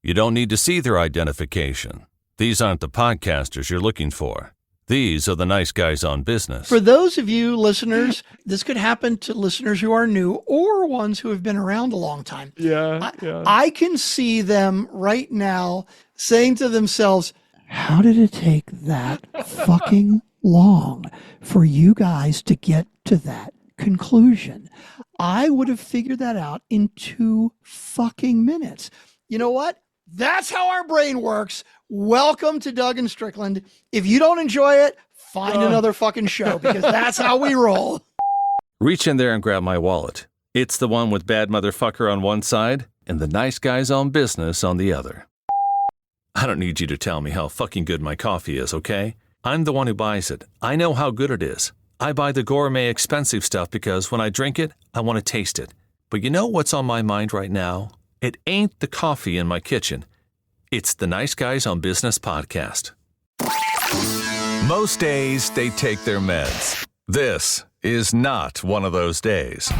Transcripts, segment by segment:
You don't need to see their identification. These aren't the podcasters you're looking for. These are the nice guys on business. For those of you listeners, this could happen to listeners who are new or ones who have been around a long time. Yeah. I can see them right now saying to themselves, how did it take that fucking long for you guys to get to that conclusion? I would have figured that out in 2 fucking minutes. You know what? That's how our brain works. Welcome to Doug and Strickland. If you don't enjoy it, find another fucking show, because that's how we roll. Reach in there and grab my wallet. It's the one with bad motherfucker on one side and the nice guys on business on the other. I don't need you to tell me how fucking good my coffee is, okay? I'm the one who buys it. I know how good it is. I buy the gourmet expensive stuff because when I drink it, I want to taste it. But you know what's on my mind right now? It ain't the coffee in my kitchen. It's the Nice Guys on Business podcast. Most days, they take their meds. This is not one of those days.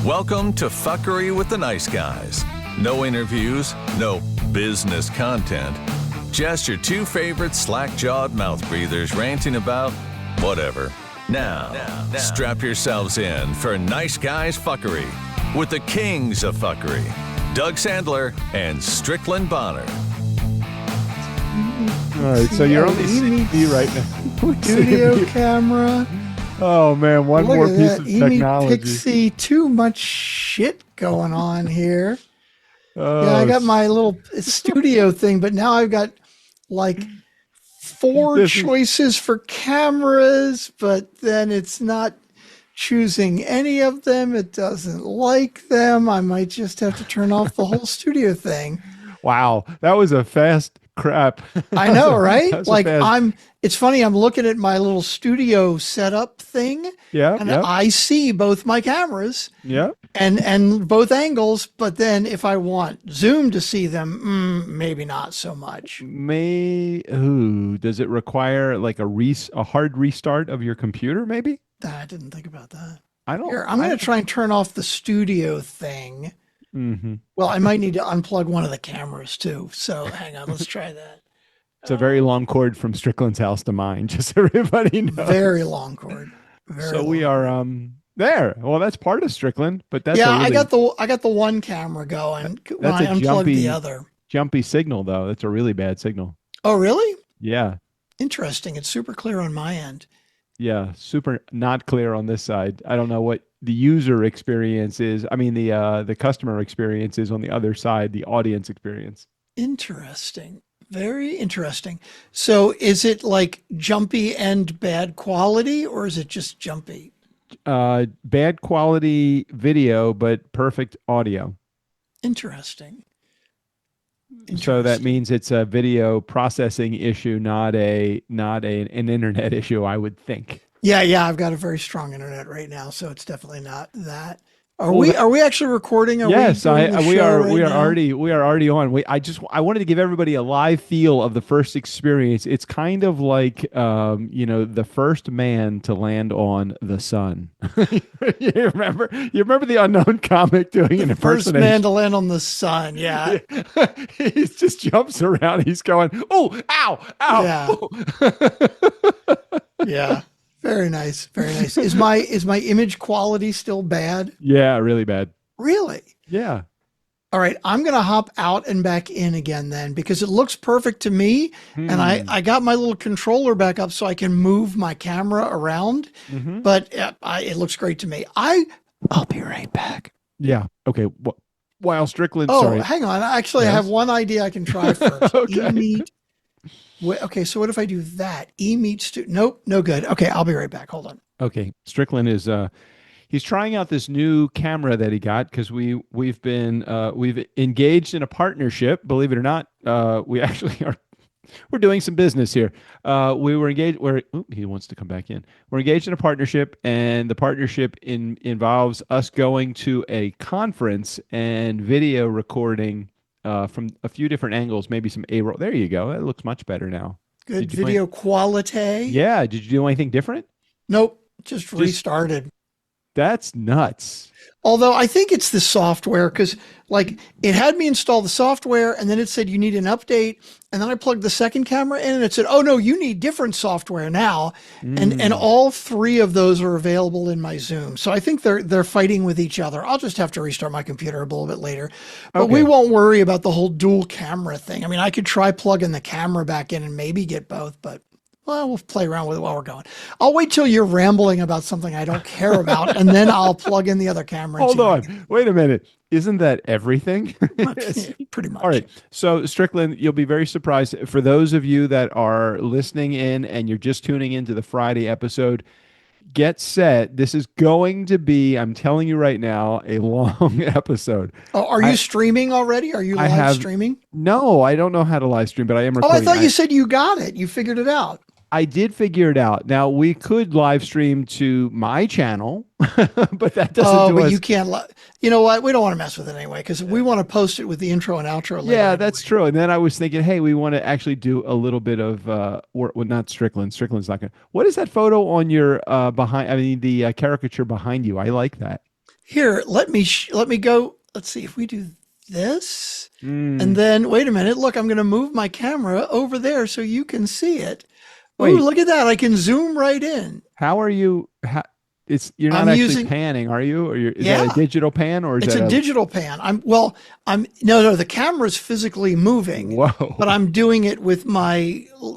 Welcome to Fuckery with the Nice Guys. No interviews, no business content. Just your 2 favorite slack-jawed mouth breathers ranting about whatever. Now, strap yourselves in for Nice Guys Fuckery with the kings of fuckery, Doug Sandler and Strickland Bonner. All right, so you're only seeing me right now. Studio camera. Oh, man, one Look more at piece that. of Emi technology. Pixie, too much shit going on here. Oh, Yeah, I got my little studio thing, but now I've got like 4 choices for cameras, but then it's not choosing any of them. It doesn't like them. I might just have to turn off the whole studio thing. Wow, that was a fast crap. I know, right? That's Like fast. it's funny, I'm looking at my little studio setup thing, Yeah, and yeah, I see both my cameras yeah. and both angles, but then if I want Zoom to see them, maybe not so much. Does it require like a hard restart of your computer? Maybe. I didn't think about that. I don't. Here, I'm going to try and turn off the studio thing. Mm-hmm. Well, I might need to unplug one of the cameras too. So hang on, let's try that. It's a very long cord from Strickland's house to mine, just so everybody knows. Very long cord. We are there. Well, that's part of Strickland, but that's I got the one camera going when I unplugged the other. Jumpy signal though. That's a really bad signal. Oh, really? Yeah. Interesting. It's super clear on my end. Yeah, super not clear on this side. I don't know what the user experience is. I mean, the customer experience is on the other side, the audience experience. Interesting. Very interesting. So is it like jumpy and bad quality, or is it just jumpy? Bad quality video, but perfect audio. Interesting. So that means it's a video processing issue, not an internet issue, I would think. Yeah, I've got a very strong internet right now, so it's definitely not that. Are we actually recording? Yes, we are already on. I wanted to give everybody a live feel of the first experience. It's kind of like the first man to land on the sun. You remember the unknown comic doing an first impersonation? man to land on the sun. Yeah. He just jumps around. He's going, oh, ow, ow. Yeah. Yeah. Very nice. Very nice. Is my image quality still bad? Yeah, really bad. Really? Yeah. All right. I'm going to hop out and back in again then, because it looks perfect to me. And I got my little controller back up so I can move my camera around, but it looks great to me. I'll be right back. Yeah. Okay. While Strickland. Oh, sorry. hang on. Actually, I have one idea I can try first. Okay. Okay, so what if I do that? Nope, no good. Okay, I'll be right back. Hold on. Okay, Strickland is he's trying out this new camera that he got because we've engaged in a partnership. Believe it or not, we actually are. We're doing some business here. We were engaged. He wants to come back in. We're engaged in a partnership, and the partnership involves us going to a conference and video recording. From a few different angles, maybe some A-roll. There you go. It looks much better now. Good video quality. Yeah. Did you do anything different? Nope. Just restarted. That's nuts. Although I think it's the software, because like it had me install the software and then it said you need an update. And then I plugged the second camera in and it said, oh no, you need different software now. And all three of those are available in my Zoom. So I think they're fighting with each other. I'll just have to restart my computer a little bit later. But we won't worry about the whole dual camera thing. I mean, I could try plugging the camera back in and maybe get both, but well, we'll play around with it while we're going. I'll wait till you're rambling about something I don't care about, and then I'll plug in the other camera. Hold on. Wait a minute. Isn't that everything? Pretty much. All right. So, Strickland, you'll be very surprised. For those of you that are listening in and you're just tuning into the Friday episode, get set. This is going to be, I'm telling you right now, a long episode. Oh, are you streaming already? Are you live streaming? No, I don't know how to live stream, but I am recording. Oh, I thought you said you got it. You figured it out. I did figure it out. Now we could live stream to my channel, but that doesn't do us. You can't. You know what? We don't want to mess with it anyway because we want to post it with the intro and outro later. Yeah, that's true. And then I was thinking, hey, we want to actually do a little bit of, well, not Strickland. Strickland's not going to. What is that photo on your behind? I mean, the caricature behind you. I like that. Here, let me go. Let's see if we do this, and then wait a minute. Look, I'm going to move my camera over there so you can see it. Oh, look at that. I can zoom right in. How are you? You're not actually panning, are you? Or is that a digital pan or is it's that a digital pan? No, the camera's physically moving. Whoa. But I'm doing it with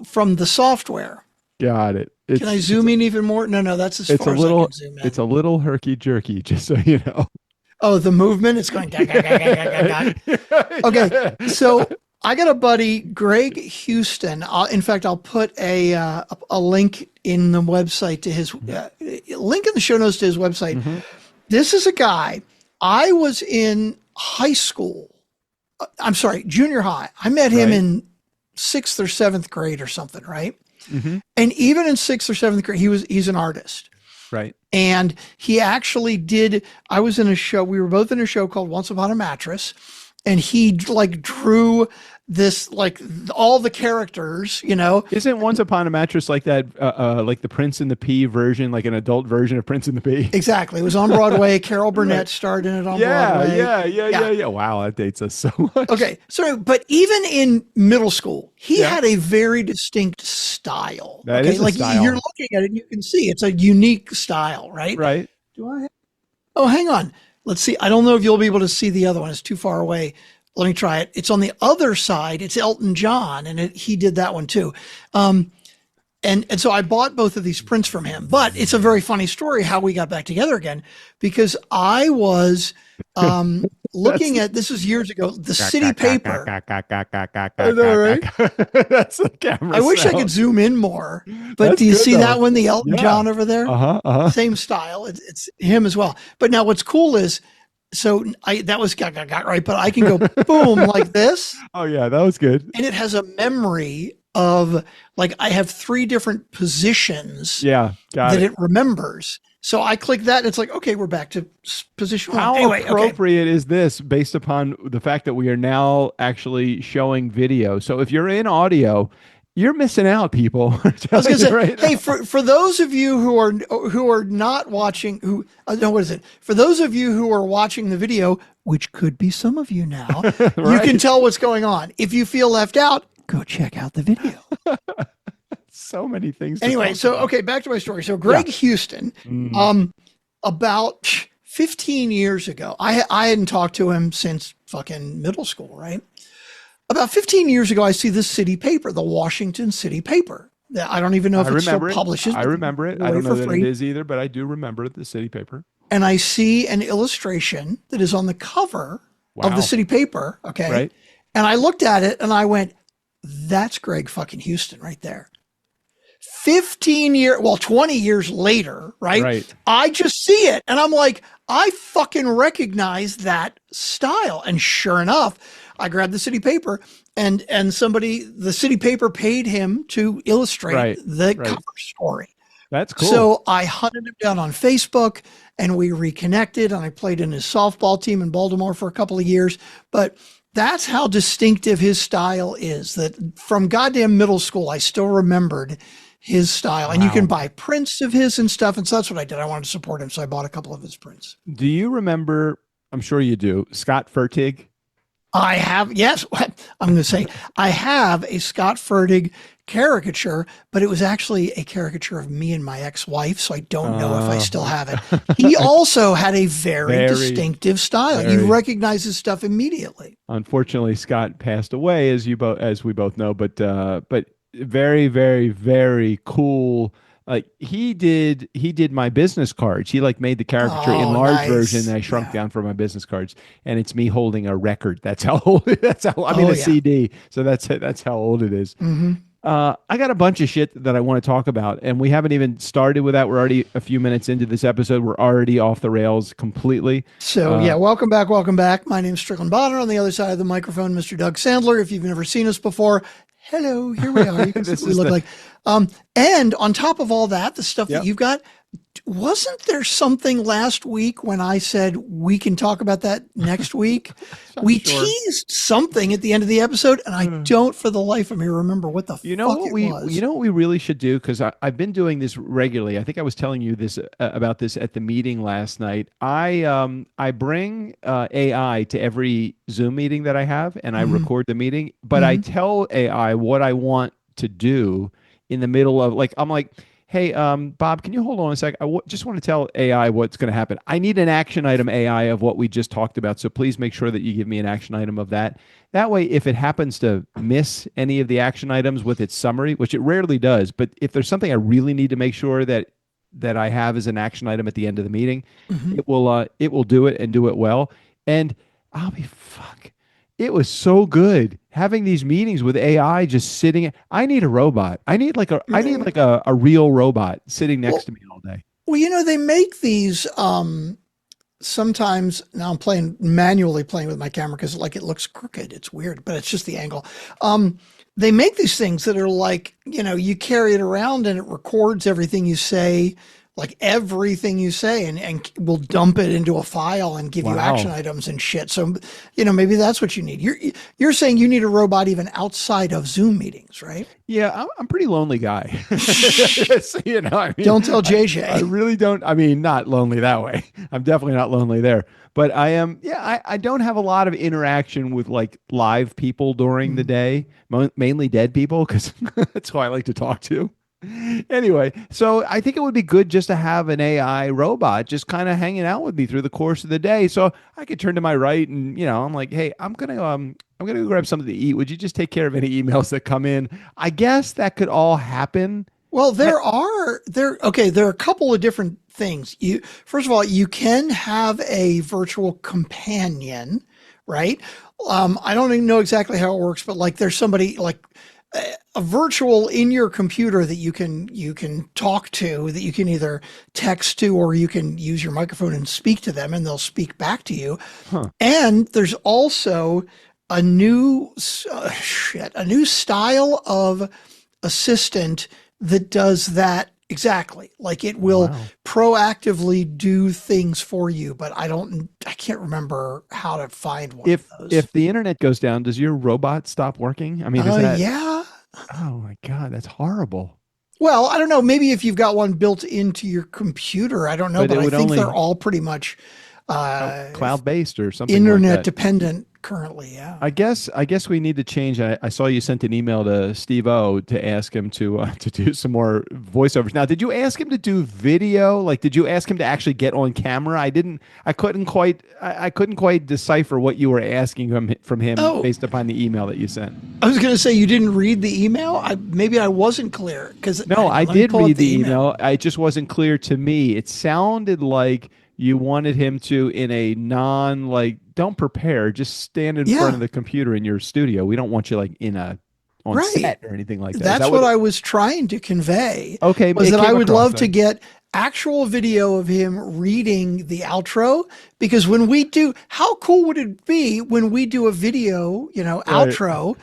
from the software. Got it. Can I zoom in even more? No, that's as far as I can zoom in. It's a little herky jerky, just so you know. Oh, the movement, it's going. Okay. So I got a buddy, Greg Houston. In fact, I'll put a link in the website to his link in the show notes to his website. Mm-hmm. This is a guy. I was in high school. I'm sorry, junior high. I met him in 6th or 7th grade or something, right? Mm-hmm. And even in 6th or 7th grade, he's an artist. Right. And he actually did. I was in a show. We were both in a show called Once Upon a Mattress. And he drew this, all the characters, Isn't Once Upon a Mattress like that, like the Prince and the Pea version, like an adult version of Prince and the Pea? Exactly. It was on Broadway. Carol Burnett starred in it on Broadway. Yeah. Wow, that dates us so much. Okay. So, but even in middle school, he had a very distinct style. That is a style. You're looking at it and you can see it's a unique style, right? Right. Oh, hang on. Let's see. I don't know if you'll be able to see the other one. It's too far away. Let me try it. It's on the other side. It's Elton John, and he did that one too. And so I bought both of these prints from him. But it's a very funny story how we got back together again, because I was looking at, this was years ago, the City Paper. I know, right? That's the camera. I wish I could zoom in more. But do you see that one, the Elton John over there? Same style. It's him as well. But now what's cool is, so that was right, but I can go boom like this. Oh yeah, that was good. And it has a memory of, I have 3 different positions that it remembers. So I click that and it's like, okay, we're back to position 1. How appropriate is this based upon the fact that we are now actually showing video? So if you're in audio, you're missing out, people. I was going to say, hey, for those of you who are not watching, for those of you who are watching the video, which could be some of you now, you can tell what's going on. If you feel left out, go check out the video. So many things. Anyway, back to my story. So Greg Houston, about 15 years ago, I hadn't talked to him since fucking middle school, right? About 15 years ago, I see the city paper, the Washington City Paper. I don't even know if it still publishes. I remember it. I don't know that it is either, but I do remember the city paper. And I see an illustration that is on the cover of the city paper. Okay. Right. And I looked at it and I went, that's Greg fucking Houston right there. 20 years later, right? I just see it. And I'm like, I fucking recognize that style. And sure enough, I grabbed the city paper and the city paper paid him to illustrate the cover story. That's cool. So I hunted him down on Facebook and we reconnected, and I played in his softball team in Baltimore for a couple of years. But that's how distinctive his style is, that from goddamn middle school, I still remembered his style. And you can buy prints of his and stuff. And so that's what I did. I wanted to support him. So I bought a couple of his prints. Do you remember, I'm sure you do, Scott Fertig? I have, yes, I'm going to say I have a Scott Fertig caricature, but it was actually a caricature of me and my ex-wife, so I don't know if I still have it. He also had a very distinctive style. You recognize his stuff immediately. Unfortunately, Scott passed away, as we both know, but very, very, very cool. Like he did my business cards. He like made the caricature enlarged version that I shrunk down for my business cards, and it's me holding a record. That's how old. A CD. So that's how old it is. Mm-hmm. I got a bunch of shit that I want to talk about, and we haven't even started with that. We're already a few minutes into this episode. We're already off the rails completely. So welcome back. Welcome back. My name's Strickland Bonner. On the other side of the microphone, Mr. Doug Sandler. If you've never seen us before, hello, here we are. You can see what we look like. And on top of all that, the stuff that you've got, wasn't there something last week when I said we can talk about that next week? We teased something at the end of the episode, and I don't for the life of me remember what the fuck it was. You know what we really should do? Because I've been doing this regularly. I think I was telling you this about this at the meeting last night. I bring AI to every Zoom meeting that I have, and I record the meeting, but I tell AI what I want to do in the middle of, like, I'm like, hey, Bob, can you hold on a sec? I just want to tell AI what's going to happen. I need an action item AI of what we just talked about. So please make sure that you give me an action item of that. That way, if it happens to miss any of the action items with its summary, which it rarely does, but if there's something I really need to make sure that I have as an action item at the end of the meeting, it will do it and do it well. And I'll be fuck. It was so good having these meetings with AI just sitting. I need a robot. I need like a real robot sitting next to me all day. Well, you know, they make these sometimes. Now I'm manually playing with my camera because like it looks crooked. It's weird, but it's just the angle. They make these things that are like, you know, you carry it around and it records everything you say, like everything you say, and will dump it into a file and give you action items and shit. So, you know, maybe that's what you need. You're saying you need a robot even outside of Zoom meetings, right? Yeah, I'm a pretty lonely guy. So, you know, I mean, don't tell JJ. I really don't. I mean, not lonely that way. I'm definitely not lonely there. But I am. Yeah, I don't have a lot of interaction with like live people during the day, mainly dead people, because that's who I like to talk to. Anyway, so I think it would be good just to have an AI robot just kind of hanging out with me through the course of the day, so I could turn to my right and, you know, I'm like, hey, I'm gonna go grab something to eat. Would you just take care of any emails that come in? I guess that could all happen. Well, there are a couple of different things. First of all, you can have a virtual companion, right? I don't even know exactly how it works, but like there's somebody like a virtual in your computer that you can talk to, that you can either text to, or you can use your microphone and speak to them and they'll speak back to you. And there's also a new style of assistant that does that exactly. Like it will proactively do things for you, but I can't remember how to find one of those. If the internet goes down, does your robot stop working? I mean, is that... Yeah. Oh my God, that's horrible. Well, I don't know. Maybe if you've got one built into your computer, I don't know, but I think they're all pretty much cloud-based or something internet like that. Dependent currently. Yeah. I guess we need to change. I saw you sent an email to Steve-O to ask him to do some more voiceovers. Now, did you ask him to do video? Like, did you ask him to actually get on camera? I couldn't quite decipher what you were asking from him based upon the email that you sent. I was going to say you didn't read the email. Maybe I wasn't clear No, I did read the email. It just wasn't clear to me. It sounded like you wanted him to, in a don't prepare, just stand in front of the computer in your studio. We don't want you like on set or anything like that. That's what I was trying to convey. Okay. Was that I would love to get actual video of him reading the outro, because how cool would it be when we do a video, outro,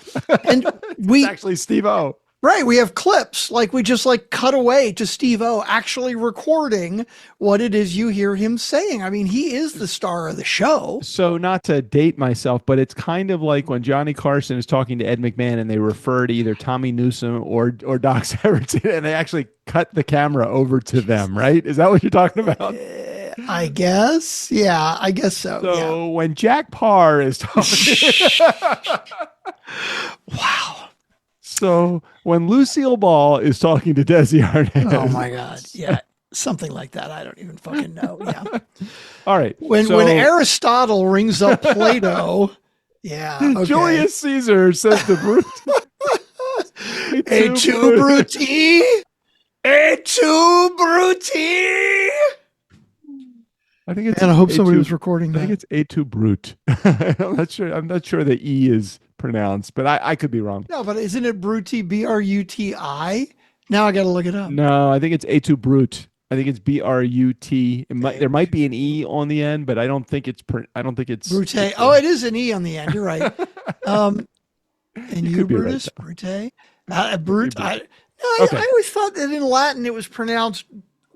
and it's actually Steve-O. Right. We have clips. Like we just like cut away to Steve-O actually recording what it is you hear him saying. I mean, he is the star of the show. So not to date myself, but it's kind of like when Johnny Carson is talking to Ed McMahon and they refer to either Tommy Newsom or Doc Severinsen, and they actually cut the camera over to them, right? Is that what you're talking about? I guess. Yeah, I guess so. So when Jack Parr is talking. Wow. So when Lucille Ball is talking to Desi Arnaz. Oh my God. Yeah. Something like that. I don't even fucking know. Yeah. All right. When Aristotle rings up Plato. Yeah. Okay. Julius Caesar says to Brute. Et tu, Bruti? Et tu, Bruti? I think it's. And I hope somebody was recording that. I think it's et tu, Brute. I'm not sure. I'm not sure the E is pronounced, but I could be wrong. No, but isn't it Bruti? Bruti? Now I got to look it up. No, I think it's et tu, Brute. I think it's Brut. There might be an E on the end, but I don't think it's. I don't think it's. Brute. Oh, it is an E on the end. You're right. And you, Brutus, right, Brute. I always thought that in Latin it was pronounced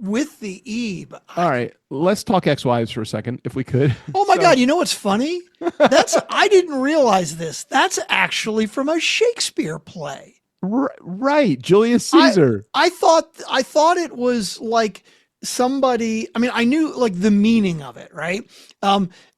with the E. But all right, let's talk ex-wives for a second, if we could. Oh my God! You know what's funny? I didn't realize this. That's actually from a Shakespeare play. Right, Julius Caesar. I thought it was like somebody. I mean, I knew like the meaning of it, right?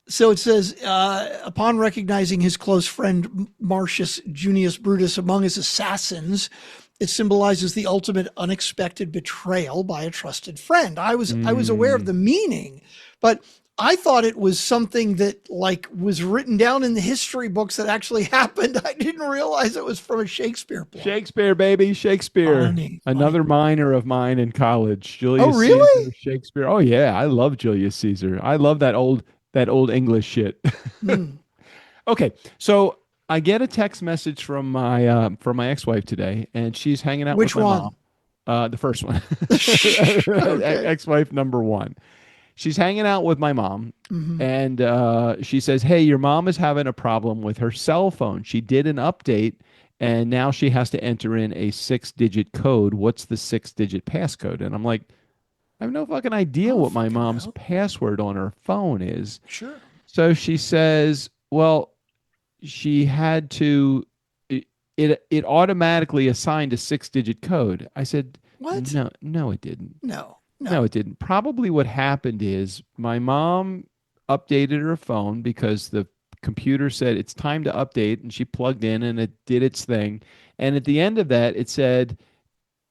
So it says, upon recognizing his close friend Marcius Junius Brutus among his assassins, it symbolizes the ultimate unexpected betrayal by a trusted friend. I was aware of the meaning, but I thought it was something that like was written down in the history books that actually happened. I didn't realize it was from a Shakespeare play. Shakespeare, baby, Shakespeare. Funny. Another minor of mine in college, Julius. Oh, really? Caesar, Shakespeare. Oh yeah, I love Julius Caesar. I love that old English shit. Okay, so I get a text message from my ex-wife today, and she's hanging out Which with my one? mom. The first one. Okay. Ex-wife number one. She's hanging out with my mom, Mhm. and she says, "Hey, your mom is having a problem with her cell phone. She did an update, and now she has to enter in a 6-digit code. What's the 6-digit passcode?" And I'm like, I have no fucking idea what my mom's password on her phone is. Sure. So she says, well, she had to, it automatically assigned a 6-digit code. I said, What? No, it didn't. No. No, it didn't. Probably what happened is my mom updated her phone because the computer said it's time to update, and she plugged in and it did its thing. And at the end of that, it said,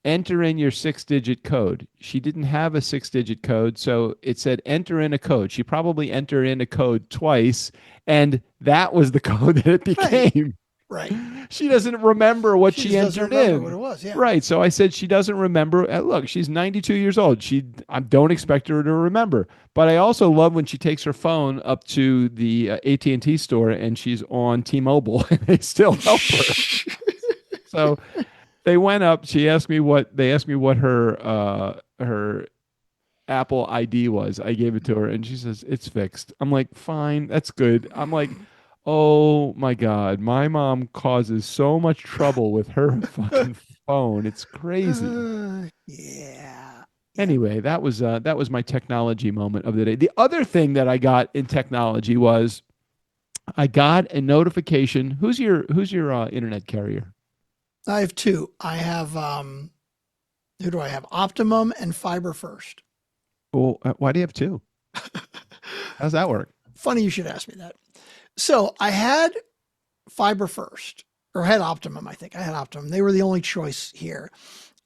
enter in your 6-digit code. She didn't have a 6-digit code, so it said enter in a code. She probably entered in a code twice, and that was the code that it became. Right. She doesn't remember what she entered in. What it was, yeah. Right. So I said she doesn't remember. Look, she's 92 years old. I don't expect her to remember. But I also love when she takes her phone up to the AT&T store and she's on T-Mobile, and they still help her. So they went up. They asked me what her Apple ID was. I gave it to her, and she says it's fixed. I'm like, fine, that's good. I'm like, oh my God, my mom causes so much trouble with her fucking phone. It's crazy. Yeah. Anyway, that was my technology moment of the day. The other thing that I got in technology was I got a notification. Who's your internet carrier? I have two. I have who do I have? Optimum and Fiber First. Well, why do you have two? How's that work? Funny you should ask me that. So I had Fiber First, or had Optimum, I think. I had Optimum. They were the only choice here.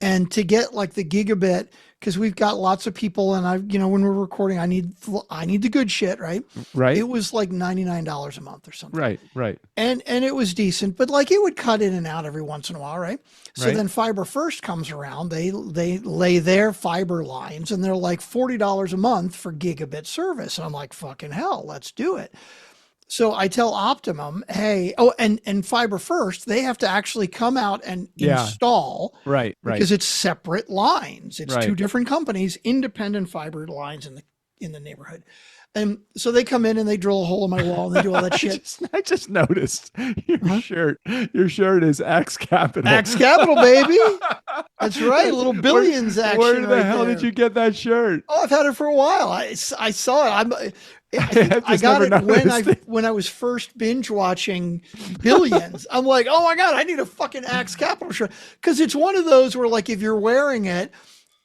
And to get like the gigabit, because we've got lots of people, and when we're recording, I need the good shit, right? Right. It was like $99 a month or something. Right. And it was decent, but like it would cut in and out every once in a while, right? So then Fiber First comes around. They lay their fiber lines, and they're like $40 a month for gigabit service. And I'm like, fucking hell, let's do it. So I tell Optimum, hey, and Fiber First, they have to actually come out and install. Right. Because it's separate lines. It's Right. two different companies, independent fiber lines in the neighborhood. And so they come in and they drill a hole in my wall and they do all that shit. I just noticed your shirt. Your shirt is Axe Capital. Axe Capital, baby. That's right. A little billions action. Where the right hell there. did you get that shirt? Oh, I've had it for a while. I saw it. I got it when I was first binge watching Billions. I'm like, oh my God, I need a fucking Axe Capital shirt. Because it's one of those where, like, if you're wearing it,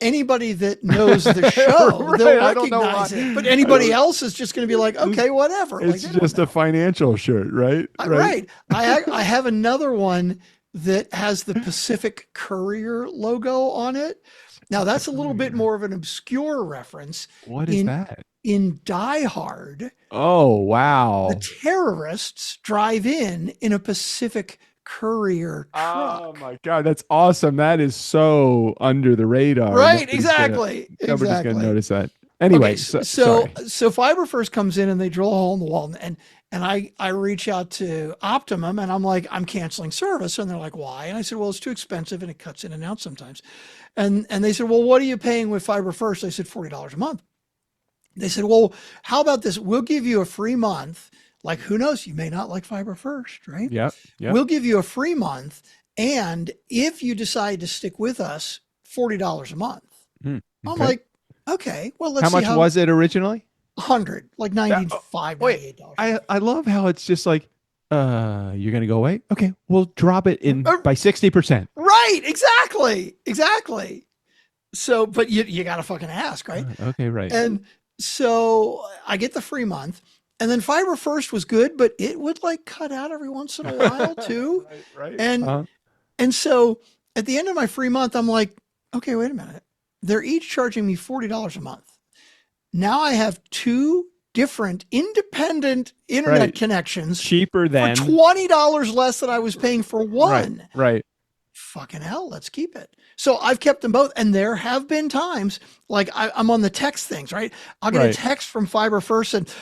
anybody that knows the show, right, they'll recognize it. But anybody else is just going to be like, okay, whatever. It's like, just a financial shirt, right? Right. I have another one that has the Pacific Courier logo on it. Now, that's a little bit more of an obscure reference. What is that? In Die Hard, oh, wow. the terrorists drive in a Pacific Courier truck. Oh, my God. That's awesome. That is so under the radar. Right, exactly. Nobody's going to notice that. Anyway, okay, so Fiber First comes in and they drill a hole in the wall, and I reach out to Optimum and I'm like, I'm canceling service. And they're like, why? And I said, well, it's too expensive and it cuts in and out sometimes. And they said, well, what are you paying with Fiber First? I said, $40 a month. They said, well, how about this? We'll give you a free month. Like, who knows? You may not like Fiber First, right? Yeah. We'll give you a free month. And if you decide to stick with us, $40 a month. Okay. I'm like, okay, well, let's how see much was it originally? 100, like $95, $98. I love how it's just like, you're going to go away? Okay, we'll drop it in by 60%. Right, exactly. So, but you got to fucking ask, right? Okay, right. And so I get the free month. And then Fiber First was good, but it would like cut out every once in a while too. right. And so at the end of my free month, I'm like, okay, wait a minute. They're each charging me $40 a month. Now I have two different independent internet connections cheaper than for $20 less than I was paying for one. Right. Fucking hell, let's keep it. So I've kept them both. And there have been times like I'm on the text things, right? I'll get a text from Fiber First and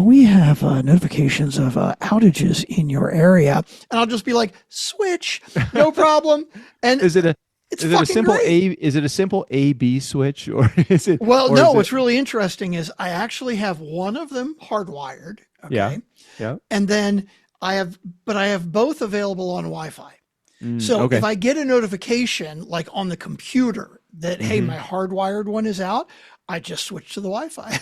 we have notifications of outages in your area. And I'll just be like, switch, no problem. And is it a simple A-B switch or is it? Well, no, what's really interesting is I actually have one of them hardwired. Okay. Yeah. And then I have both available on Wi-Fi. So if I get a notification like on the computer that, hey, my hardwired one is out, I just switch to the Wi-Fi.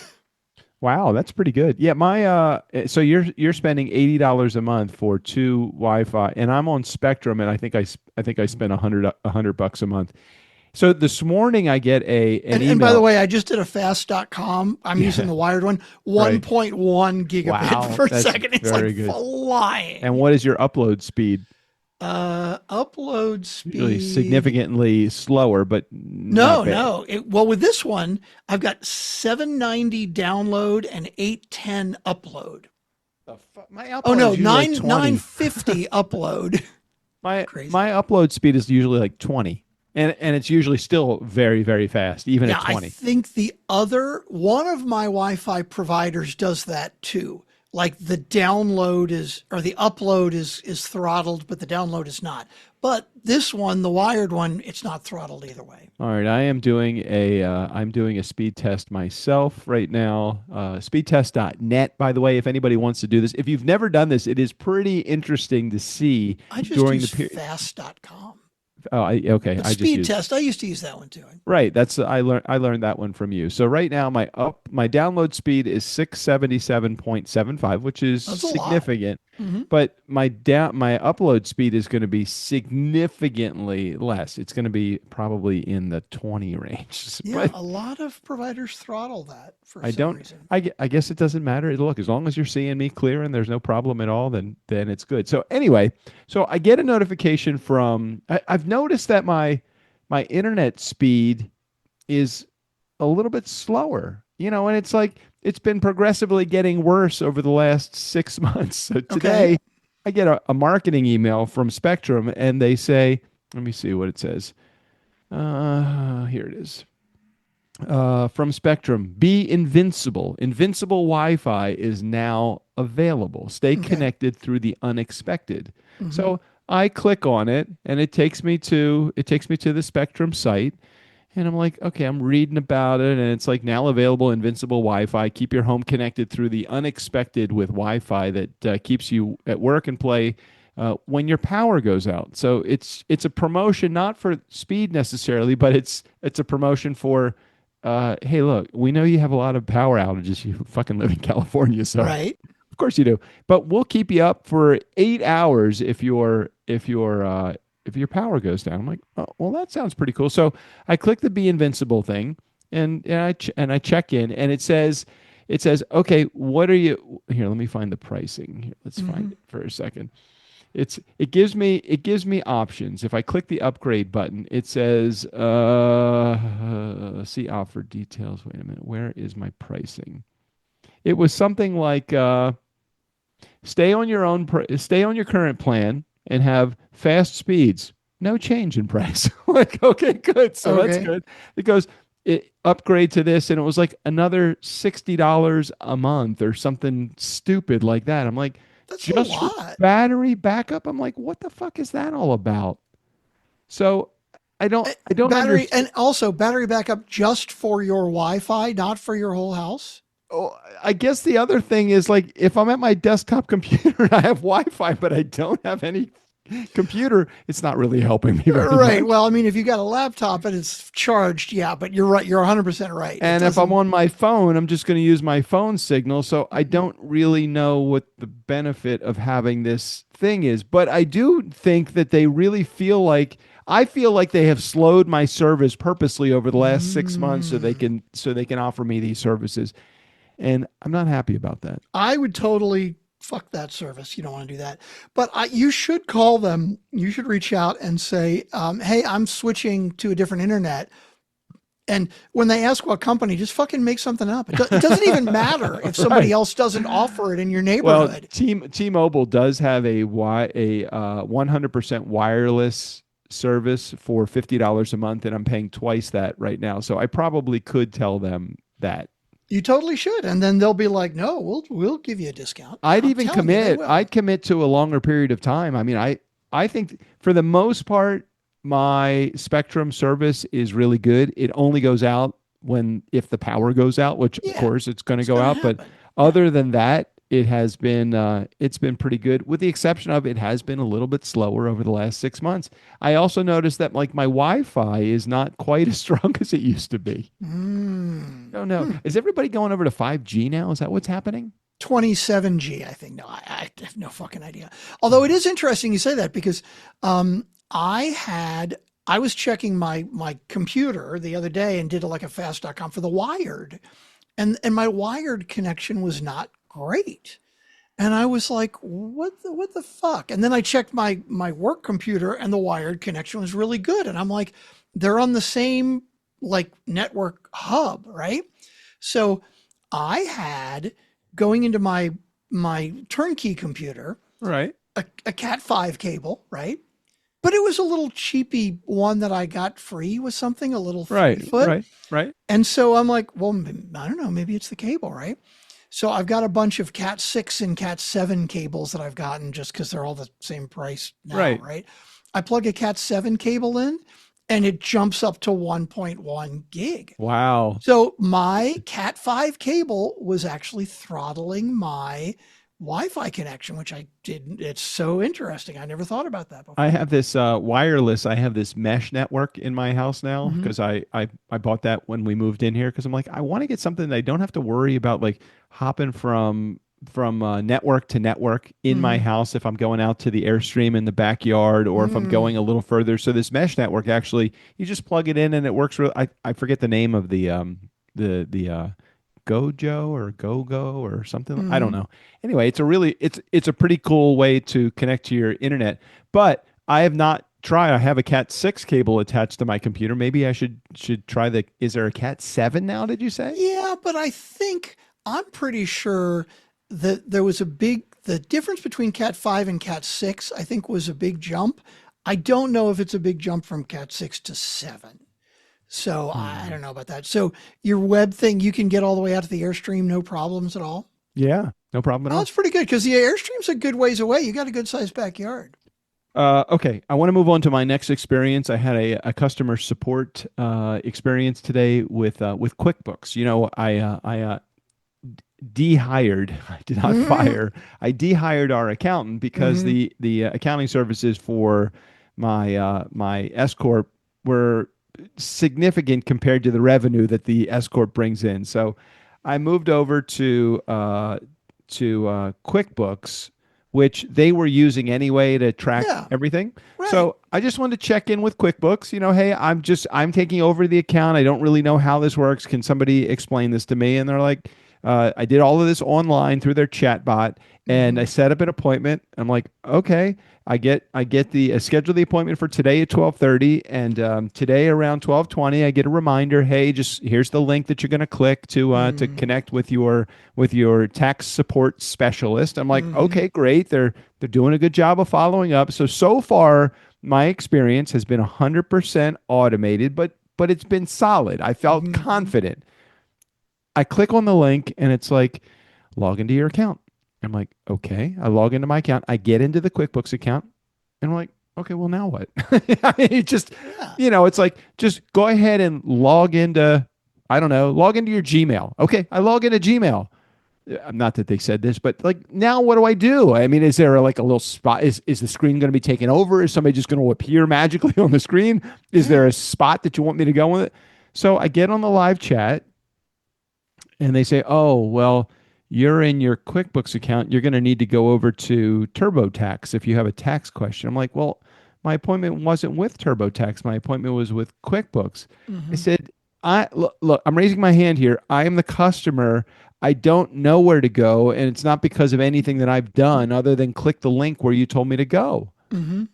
Wow, that's pretty good. Yeah, my so you're spending $80 a month for two Wi-Fi, and I'm on Spectrum, and I think I spend $100 a month. So this morning I get an email. And by the way, I just did a fast.com. I'm using the wired one, 1.1 gigabit per second. It's like flying. And what is your upload speed? Upload speed really significantly slower, but no. Well, with this one, I've got 790 download and 810 upload. My upload 950 upload. My upload speed is usually like 20. And it's usually still very, very fast, even at 20. I think one of my Wi-Fi providers does that too. Like the download the upload is throttled, but the download is not. But this one, the wired one, it's not throttled either way. All right, I'm doing a speed test myself right now. Speedtest.net, by the way, if anybody wants to do this. If you've never done this, it is pretty interesting to see. I just use fast.com. Oh, okay. Speed test. I used to use that one too. Right. I learned that one from you. So right now my download speed is 677.75, which is significant. But my upload speed is going to be significantly less. It's going to be probably in the 20 range. Yeah, a lot of providers throttle that for some reason. I guess it doesn't matter. Look, as long as you're seeing me clear and there's no problem at all, then it's good. So anyway, I get a notification from I've noticed that my internet speed is a little bit slower, and it's like it's been progressively getting worse over the last 6 months. So today I get a marketing email from Spectrum and they say, let me see what it says. Here it is. From Spectrum, be invincible. Invincible Wi-Fi is now available. Stay connected through the unexpected. So I click on it and it takes me to the Spectrum site. And I'm like, okay, I'm reading about it, and it's like now available invincible Wi-Fi. Keep your home connected through the unexpected with Wi-Fi that keeps you at work and play when your power goes out. So it's a promotion not for speed necessarily, but it's a promotion for, hey, look, we know you have a lot of power outages. You fucking live in California, so Right. of course you do. But we'll keep you up for 8 hours if your power goes down. I'm like, oh, well, that sounds pretty cool. So I click the Be Invincible thing, and I check in, and it says, okay, what are you here? Let me find the pricing. Here, let's find it for a second. It gives me options. If I click the upgrade button, it says see offer details. Wait a minute, where is my pricing? It was something like stay on your current plan and have fast speeds. No change in price. Like, okay, good. So that's Okay. good. It goes upgrade to this, and it was like another $60 a month or something stupid like that. I'm like, That's a just for lot. battery backup. I'm like, what the fuck is that all about? So I don't Battery, understand. and also battery backup just for your Wi-Fi, not for your whole house. Oh, I guess the other thing is like if I'm at my desktop computer and I have Wi-Fi, but I don't have any computer, it's not really helping me very Right. much. Well, I mean, if you got a laptop and it's charged, yeah, but you're right. You're 100% right. It And if I'm doesn't. on my phone, I'm just going to use my phone signal. So I Mhm. don't really know what the benefit of having this thing is. But I do think that they really I feel like they have slowed my service purposely over the last 6 months Mm. so they can offer me these services. And I'm not happy about that. I would totally fuck that service. You don't want to do that. But you should call them. You should reach out and say, hey, I'm switching to a different internet. And when they ask what company, just fucking make something up. It doesn't even matter if somebody Right. else doesn't offer it in your Well, neighborhood. T-Mobile does have a 100% wireless service for $50 a month, and I'm paying twice that right now. So I probably could tell them that. You totally should. And then they'll be like, no, we'll give you a discount. I'd I'm even telling you, they commit. will. I'd commit to a longer period of time. I mean, I think for the most part, my Spectrum service is really good. It only goes out if the power goes out, which of Yeah, course it's going to it's go going to out. But happen. Yeah. other than that, it's been pretty good. With the exception of it has been a little bit slower over the last 6 months. I also noticed that like my Wi-Fi is not quite as strong as it used to be. Mm. I don't know. Hmm. Is everybody going over to 5G now? Is that what's happening? 27G, I think. No, I have no fucking idea. Although it is interesting you say that because um, I was checking my computer the other day and did like a fast.com for the wired, and my wired connection was not great. And I was like, what the fuck? And then I checked my work computer and the wired connection was really good. And I'm like, they're on the same like network hub, right? So I had going into my turnkey computer Right. a Cat 5 cable, right? But it was a little cheapy one that I got free with something, a little Right. 3 foot. Right. Right. And so I'm like, well, I don't know, maybe it's the cable, right? So I've got a bunch of Cat 6 and Cat 7 cables that I've gotten just because they're all the same price now, Right. right? I plug a Cat 7 cable in and it jumps up to 1.1 gig. Wow. So my Cat 5 cable was actually throttling my Wi-Fi connection, which I didn't. It's so interesting. I never thought about that I before. have this wireless. I have this mesh network in my house now Hmm. because I bought that when we moved in here because I'm like I want to get something that I don't have to worry about like hopping from network to network in my Hmm. house if I'm going out to the Airstream in the backyard or if I'm going a Mm. little further. So this mesh network actually you just plug it in and it works. I forget the name of the Gojo or GoGo or something. I don't Hmm. know. Anyway, it's a pretty coul way to connect to your internet. But I have not tried. I have a Cat 6 cable attached to my computer. Maybe I should try is there a Cat 7 now, did you say? Yeah, but I'm pretty sure that the difference between Cat 5 and Cat 6, I think was a big jump. I don't know if it's a big jump from Cat 6 to 7. So I Hmm. don't know about that. So your web thing, you can get all the way out to the Airstream, no problems at all. Yeah, no problem at Oh, all. that's pretty good because the Airstream's a good ways away. You got a good sized backyard. Okay, I want to move on to my next experience. I had a customer support experience today with QuickBooks. You know, I dehired. I did not Mhm. fire. I dehired our accountant because Mhm. the accounting services for my S corp were significant compared to the revenue that the S corp brings in. So I moved over to QuickBooks, which they were using anyway to track Yeah. everything. Right. So I just wanted to check in with QuickBooks. You know, hey, I'm taking over the account. I don't really know how this works. Can somebody explain this to me? And they're like, I did all of this online through their chat bot, and I Mhm. set up an appointment. I'm like, okay, I get the schedule the appointment for today at 12:30, and today around 12:20, I get a reminder. Hey, just here's the link that you're going to click to Mhm. connect with your tax support specialist. I'm like, Mhm. okay, great. They're doing a good job of following up. So far, my experience has been 100% automated, but it's been solid. I felt Mhm. confident. I click on the link and it's like, log into your account. I'm like, okay. I log into my account. I get into the QuickBooks account and I'm like, okay, well, now what? I mean, it just, Yeah. it's like, just go ahead and log into, I don't know, log into your Gmail. Okay. I log into Gmail. Not that they said this, but like, now what do I do? I mean, is there like a little spot? Is the screen going to be taken over? Is somebody just going to appear magically on the screen? Is Yeah. there a spot that you want me to go with it? So I get on the live chat and they say, "Oh, well, you're in your QuickBooks account. You're going to need to go over to TurboTax if you have a tax question." I'm like, "Well, my appointment wasn't with TurboTax. My appointment was with QuickBooks." I Mhm. said, "I look, I'm raising my hand here. I am the customer. I don't know where to go, and it's not because of anything that I've done other than click the link where you told me to go." Mhm.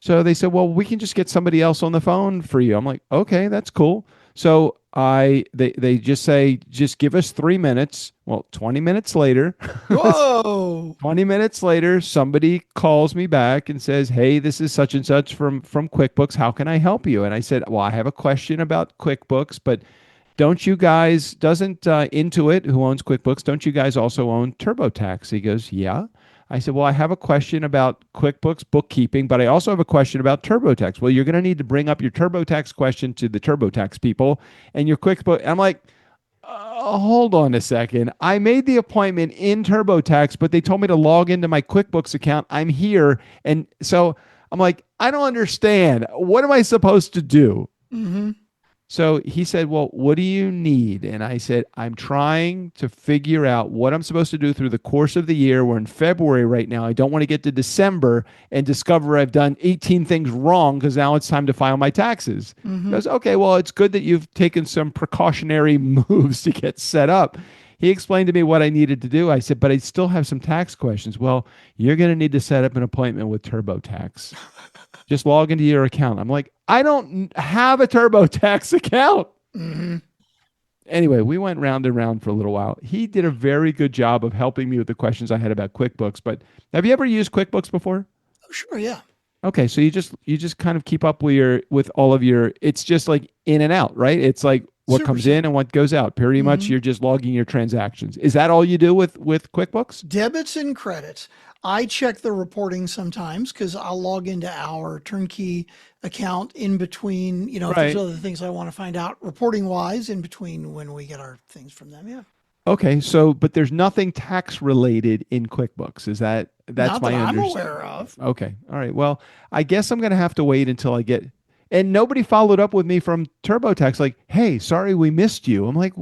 So they said, "Well, we can just get somebody else on the phone for you." I'm like, "Okay, that's cool." So they just say, "Just give us 3 minutes." Well, 20 minutes later, Whoa. 20 minutes later, somebody calls me back and says, "Hey, this is such and such from QuickBooks. How can I help you?" And I said, "Well, I have a question about QuickBooks, but don't you guys, doesn't Intuit, who owns QuickBooks, don't you guys also own TurboTax?" He goes, "Yeah." I said, "Well, I have a question about QuickBooks bookkeeping, but I also have a question about TurboTax." "Well, you're going to need to bring up your TurboTax question to the TurboTax people and your QuickBooks." I'm like, hold on a second. I made the appointment in TurboTax, but they told me to log into my QuickBooks account. I'm here. And so I'm like, I don't understand. What am I supposed to do? Mhm. So he said, "Well, what do you need?" And I said, "I'm trying to figure out what I'm supposed to do through the course of the year. We're in February right now. I don't want to get to December and discover I've done 18 things wrong because now it's time to file my taxes." He Mhm. goes, "Okay, well, it's good that you've taken some precautionary moves to get set up." He explained to me what I needed to do. I said, "But I still have some tax questions." "Well, you're going to need to set up an appointment with TurboTax. Just log into your account." I'm like, I don't have a TurboTax account. Mhm. Anyway, we went round and round for a little while. He did a very good job of helping me with the questions I had about QuickBooks. But have you ever used QuickBooks before? Oh, sure. Yeah. Okay, so you just kind of keep up with all of your. It's just like in and out, right? It's like what Super comes in and simple. what goes out. Pretty much, Mhm. you're just logging your transactions. Is that all you do with QuickBooks? Debits and credits. I check the reporting sometimes because I'll log into our turnkey account in between, if there's Right. other things I want to find out reporting wise in between when we get our things from them. Yeah. Okay, so but there's nothing tax related in QuickBooks. That's Not that my I'm understanding. aware of. Okay. All right. Well, I guess I'm going to have to wait until I get. And nobody followed up with me from TurboTax like, "Hey, sorry we missed you." I'm like,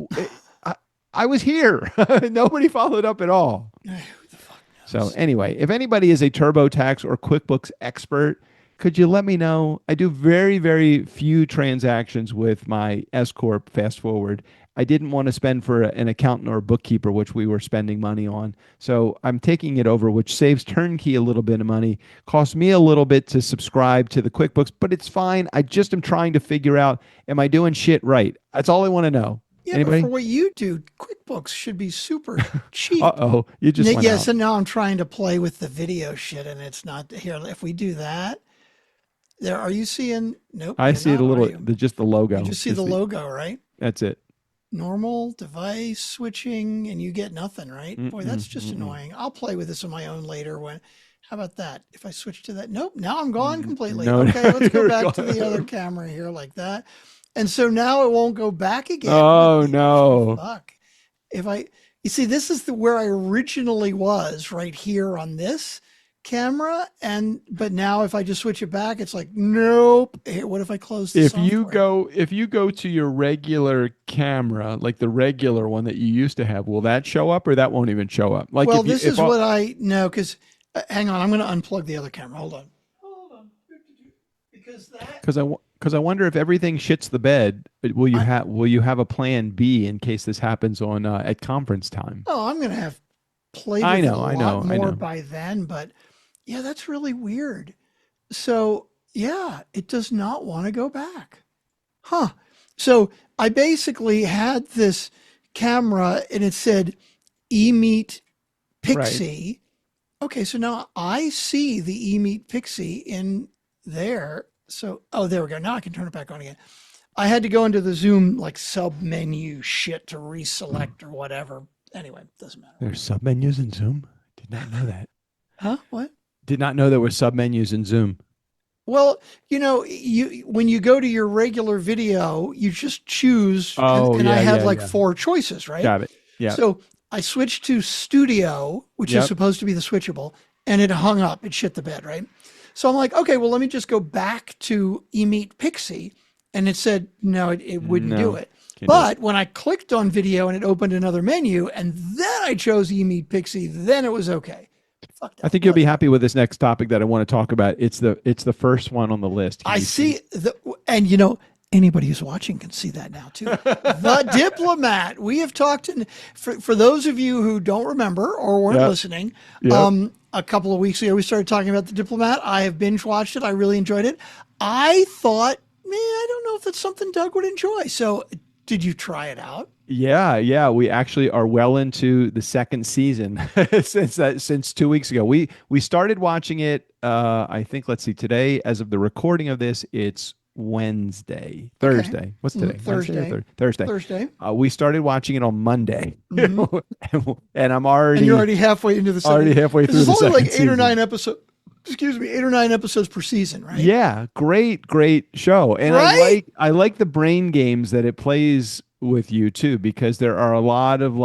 I, I was here." Nobody followed up at all. Who the fuck So knows? anyway, if anybody is a TurboTax or QuickBooks expert, could you let me know? I do very, very few transactions with my S corp. Fast forward, I didn't want to spend for an accountant or a bookkeeper, which we were spending money on. So I'm taking it over, which saves Turnkey a little bit of money. Costs me a little bit to subscribe to the QuickBooks, but it's fine. I just am trying to figure out, am I doing shit right? That's all I want to know. Yeah, but for Anybody? what you do, QuickBooks should be super Uh cheap. oh, you just went Yes, out. and now I'm trying to play with the video shit and it's not here. If we do that, there are you seeing? Nope, I you're see it a not, are little. you? Just the You logo just see is the the. logo, right? That's it. Normal device switching and you get nothing, right? Boy, Mm-mm, that's just mm-mm. annoying. I'll play with this on my own later when How about that? If I switch to that, nope, now I'm gone completely. No, Okay, let's go you're back to gone. the other camera here like that. And so now it won't go back again. Oh no. Fuck. If I, you see, this is where I originally was, right here on this camera. But now if I just switch it back, it's like, nope. Hey, what if I close the software? If you go to your regular camera, like the regular one that you used to have, will that show up or that won't even show up? Like Well, if you, this if is all- what I know, because hang on, I'm going to unplug the other camera. Hold on. Because that. Because I wonder if everything shits the bed, will you have a plan B in case this happens on at conference time? Oh, I'm going to have played I with it know, a I lot know, I more know. by then, but yeah, that's really weird. So yeah, it does not want to go back. Huh. So I basically had this camera and it said eMeet Pixie. Okay, so now I see the eMeet Pixie in there. So, oh, there we go. Now I can turn it back on again. I had to go into the Zoom like sub menu shit to reselect or whatever. Anyway, doesn't matter. There's submenus in Zoom. Did not know that. Huh? What? Did not know there were submenus in Zoom. Well, when you go to your regular video, you just choose, Oh, and I yeah, had yeah, like yeah. 4 choices, right? Got it. Yeah. So I switched to Studio, which is Yep. supposed to be the switchable, and it hung up. It shit the bed, right? So I'm like, okay, well, let me just go back to eMeet Pixie, and it said no, it wouldn't No, do it. can't do But when I clicked on video and it opened another menu, and then I chose eMeet Pixie, then it was okay. Fuck that. I think you'll be happy with this next topic that I want to talk about. It's the first one on the list. Can I you see and anybody who's watching can see that now too. The Diplomat. We have talked, and for those of you who don't remember or weren't Yep. listening, Yep. a couple of weeks ago we started talking about The Diplomat. I have binge watched it. I really enjoyed it. I thought, man, I don't know if that's something Doug would enjoy. So, did you try it out? Yeah. We actually are well into the second season since 2 weeks ago. We started watching it. I think let's see. Today, as of the recording of this, it's Thursday. What's today? Thursday. Wednesday or Thursday. Thursday. We started watching it on Monday, Mm-hmm. and I'm already And you're already halfway into the second. already halfway through There's the only like second 8 or season. 9 episodes. Excuse me, 8 or 9 episodes per season, right? Yeah, great show. And Right? I like the brain games that it plays with you too, because there are a lot of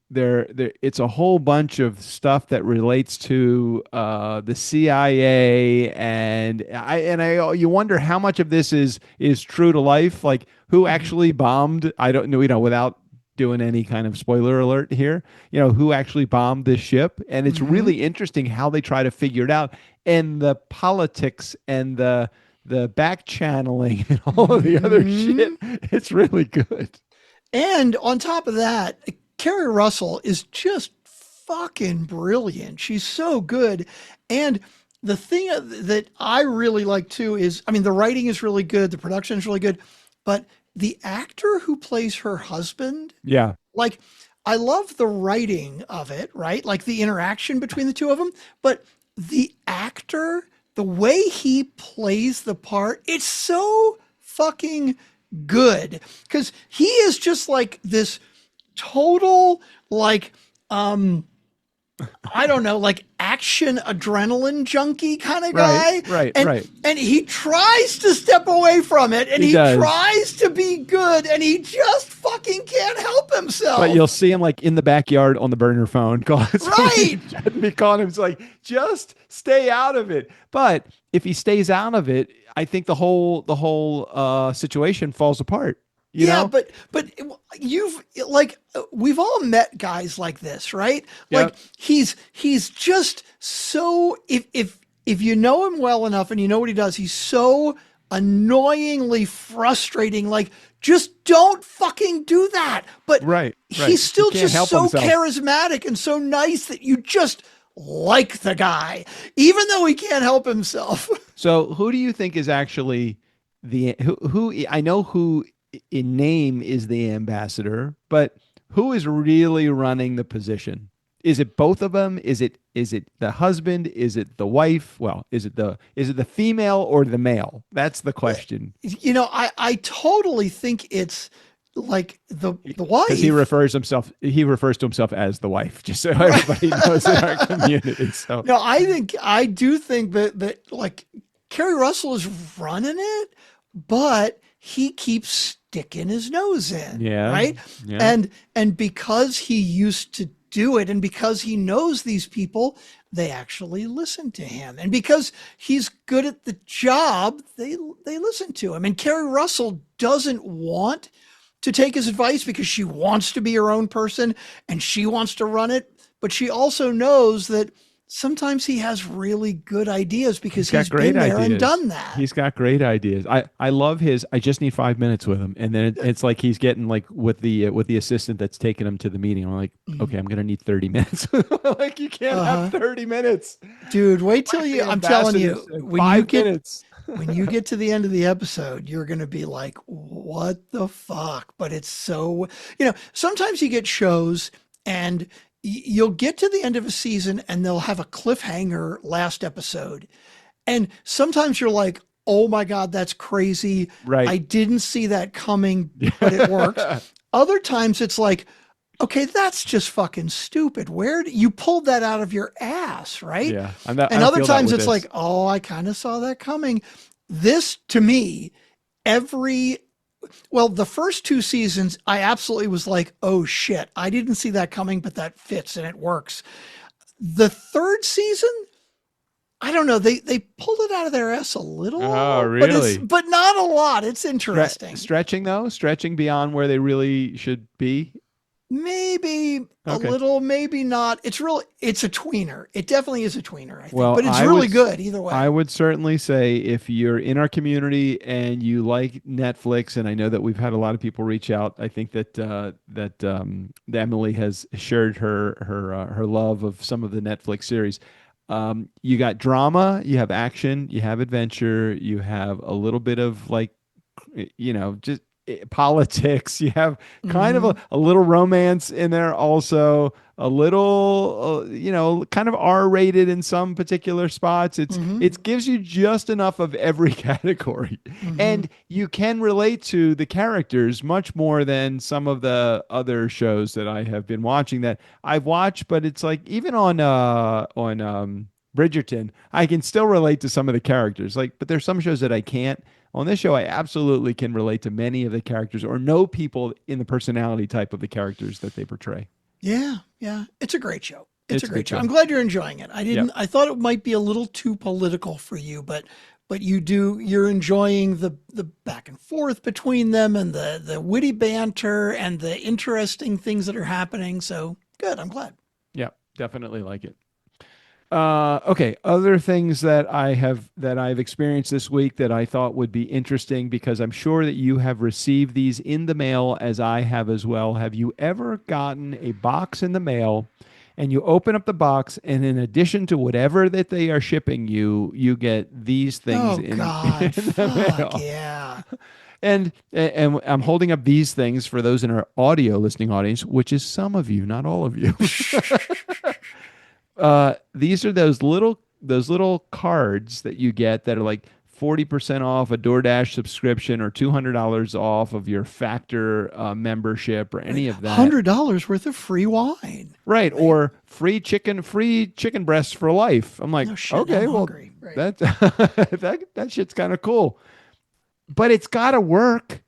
there it's a whole bunch of stuff that relates to the CIA, and I you wonder how much of this is true to life, like who actually bombed, I don't know, without doing any kind of spoiler alert here, who actually bombed this ship. And it's really interesting how they try to figure it out, and the politics and the back channeling and all of the other shit. It's really good. And on top of that, Carrie Russell is just fucking brilliant. She's so good. And the thing that I really like too is, I mean, the writing is really good, the production is really good, but the actor who plays her husband, Yeah. like, I love the writing of it, right? Like the interaction between the two of them, but the actor, the way he plays the part, it's so fucking good, because he is just like this total, like, I don't know, like action adrenaline junkie kind of guy. Right. And he tries to step away from it, and he does. tries to be good, and he just fucking can't help himself. But you'll see him like in the backyard on the burner phone. Right. Shouldn't be calling him. It's like, just stay out of it. But if he stays out of it, I think the whole situation falls apart. You know? but you've we've all met guys like this, right? Yep. Like he's just so, if you know him well enough and you know what he does, he's so annoyingly frustrating. Like, just don't fucking do that. But Right. he's still He can't just help so himself. charismatic and so nice that you just like the guy, even though he can't help himself. So who do you think is actually who I know who in name is the ambassador, but who is really running the position? Is it both of them? Is it the husband? Is it the wife? Well, is it the female or the male? That's the question. I totally think it's like the wife. Because he refers to himself as the wife, just so everybody knows in our community. So No, I do think that like Kerry Russell is running it, but he keeps sticking his nose in, Yeah, right? yeah. And because he used to do it, and because he knows these people, they actually listen to him, and because he's good at the job, they listen to him. And Kerry Russell doesn't want to take his advice because she wants to be her own person and she wants to run it, but she also knows that sometimes he has really good ideas because he's been there and done that. He's got great ideas. I love his. I just need 5 minutes with him, and then it's like he's getting like with the assistant that's taking him to the meeting. I'm like, okay, I'm gonna need 30 minutes. Like you can't have 30 minutes, dude. Wait till you. I'm telling you, when you get minutes. when you get to the end of the episode, you're gonna be like, what the fuck? But it's so, sometimes you get shows and you'll get to the end of a season and they'll have a cliffhanger last episode. And sometimes you're like, oh my God, that's crazy. Right. I didn't see that coming, but it works. Other times it's like, okay, that's just fucking stupid. Where you pulled that out of your ass, right? Yeah. And other times it's like, oh, I kind of saw that coming. This to me, the first two seasons, I absolutely was like, oh shit, I didn't see that coming, but that fits and it works. The third season, I don't know, they pulled it out of their ass a little. Oh, really? But not a lot. It's interesting. Stretching beyond where they really should be. Maybe a little, maybe not. It's a tweener. It definitely is a tweener, I think. Well, but it's really good either way. I would certainly say if you're in our community and you like Netflix, and I know that we've had a lot of people reach out. I think that Emily has shared her love of some of the Netflix series. You got drama, you have action, you have adventure, you have a little bit of like, just politics. You have kind of a little romance in there, also a little kind of R-rated in some particular spots. It gives you just enough of every category, and you can relate to the characters much more than some of the other shows that I have been watching that I've watched. But it's like even on Bridgerton, I can still relate to some of the characters. But there's some shows that I can't. On this show, I absolutely can relate to many of the characters or know people in the personality type of the characters that they portray. Yeah. It's a great show. It's a great show. I'm glad you're enjoying it. I thought it might be a little too political for you, but you're enjoying the back and forth between them and the witty banter and the interesting things that are happening. So good. I'm glad. Yeah, definitely like it. Okay. Other things that I've experienced this week that I thought would be interesting, because I'm sure that you have received these in the mail as I have as well. Have you ever gotten a box in the mail and you open up the box and in addition to whatever that they are shipping you, you get these things in the mail? Yeah. And I'm holding up these things for those in our audio listening audience, which is some of you, not all of you. These are those little cards that you get that are like 40% off a DoorDash subscription or $200 off of your Factor membership or any of that. $100 worth of free wine. Right. Or free chicken breasts for life. I'm like, okay, well, right. that shit's kind of cool. But it's got to work.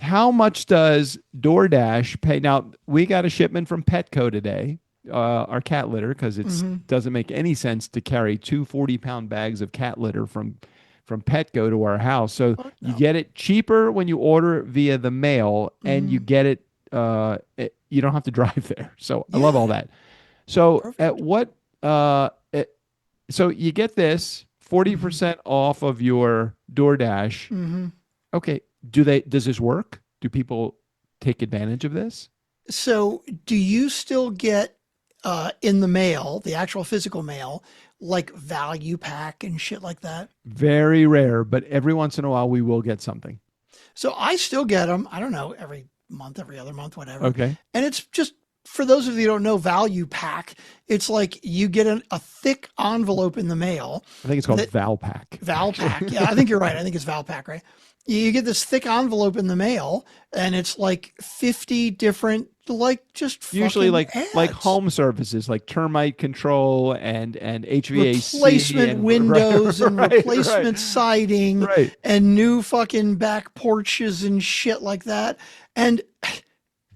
How much does DoorDash pay? Now, we got a shipment from Petco today. Our cat litter, because it doesn't make any sense to carry 2 40-pound bags of cat litter from Petco to our house. So you get it cheaper when you order it via the mail, and you get it, you don't have to drive there. So I love all that. So so you get this 40% off of your DoorDash. Okay. Does this work? Do people take advantage of this? So do you still get in the mail, the actual physical mail, like value pack and shit like that? Very rare, but every once in a while we will get something. So I still get them. I don't know, every month, every other month, whatever. Okay. And it's just for those of you who don't know, value pack, it's like you get a thick envelope in the mail. I think it's called Valpak. Valpak. Yeah, I think you're right. I think it's Valpak, right? You get this thick envelope in the mail, and it's like 50 different, like just Usually like ads. home services, like termite control and HVAC, replacement and, windows and right, replacement siding right. and new fucking back porches and shit like that. And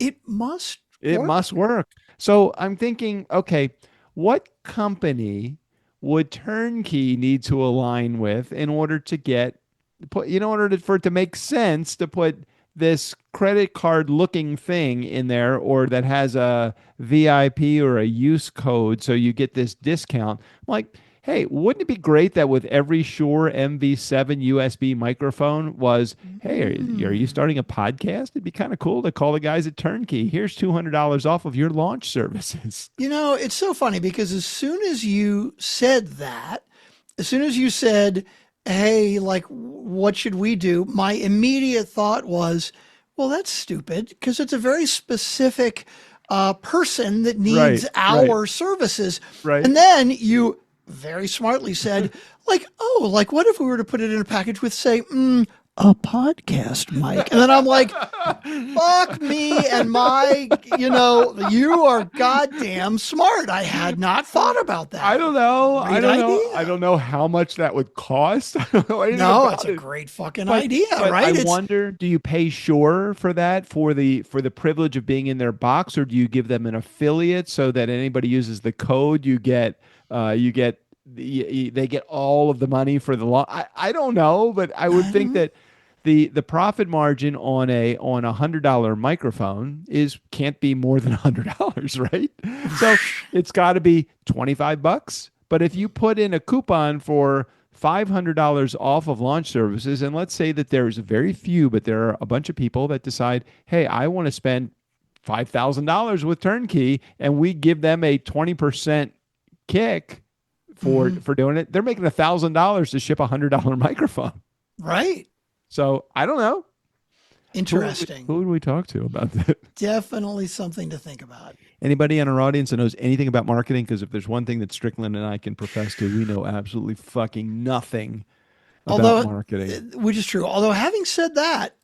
it must work. So I'm thinking, okay, what company would Turnkey need to align with in order to for it to make sense to put this credit card looking thing in there, or that has a VIP or a use code so you get this discount? Like, hey, wouldn't it be great that with every Shure MV7 USB microphone was, hey, are you starting a podcast? It'd be kind of cool to call the guys at Turnkey. Here's $200 off of your launch services. It's so funny because as soon as you said, hey, like, what should we do? My immediate thought was, well, that's stupid because it's a very specific person that needs our services. Right. And then you very smartly said, like, oh, like, what if we were to put it in a package with, say, a podcast mic? And then I'm like, fuck me and my, you are goddamn smart. I had not thought about that. I don't know. Great idea. I don't know how much that would cost. I don't know anything No, about it's a it. great fucking idea, But right? I wonder, do you pay Shure for that, for the privilege of being in their box, or do you give them an affiliate so that anybody uses the code, they get all of the money for the law? I don't know, but I would think that the profit margin on a $100 microphone can't be more than $100, right? So it's got to be $25. But if you put in a coupon for $500 off of launch services, and let's say that there's very few, but there are a bunch of people that decide, hey, I want to spend $5,000 with Turnkey, and we give them a 20% kick for doing it, they're making $1,000 to ship a $100 microphone. Right. So I don't know. Interesting. Who would we talk to about that? Definitely something to think about. Anybody in our audience that knows anything about marketing? Because if there's one thing that Strickland and I can profess to, we know absolutely fucking nothing about marketing. Which is true. Although having said that,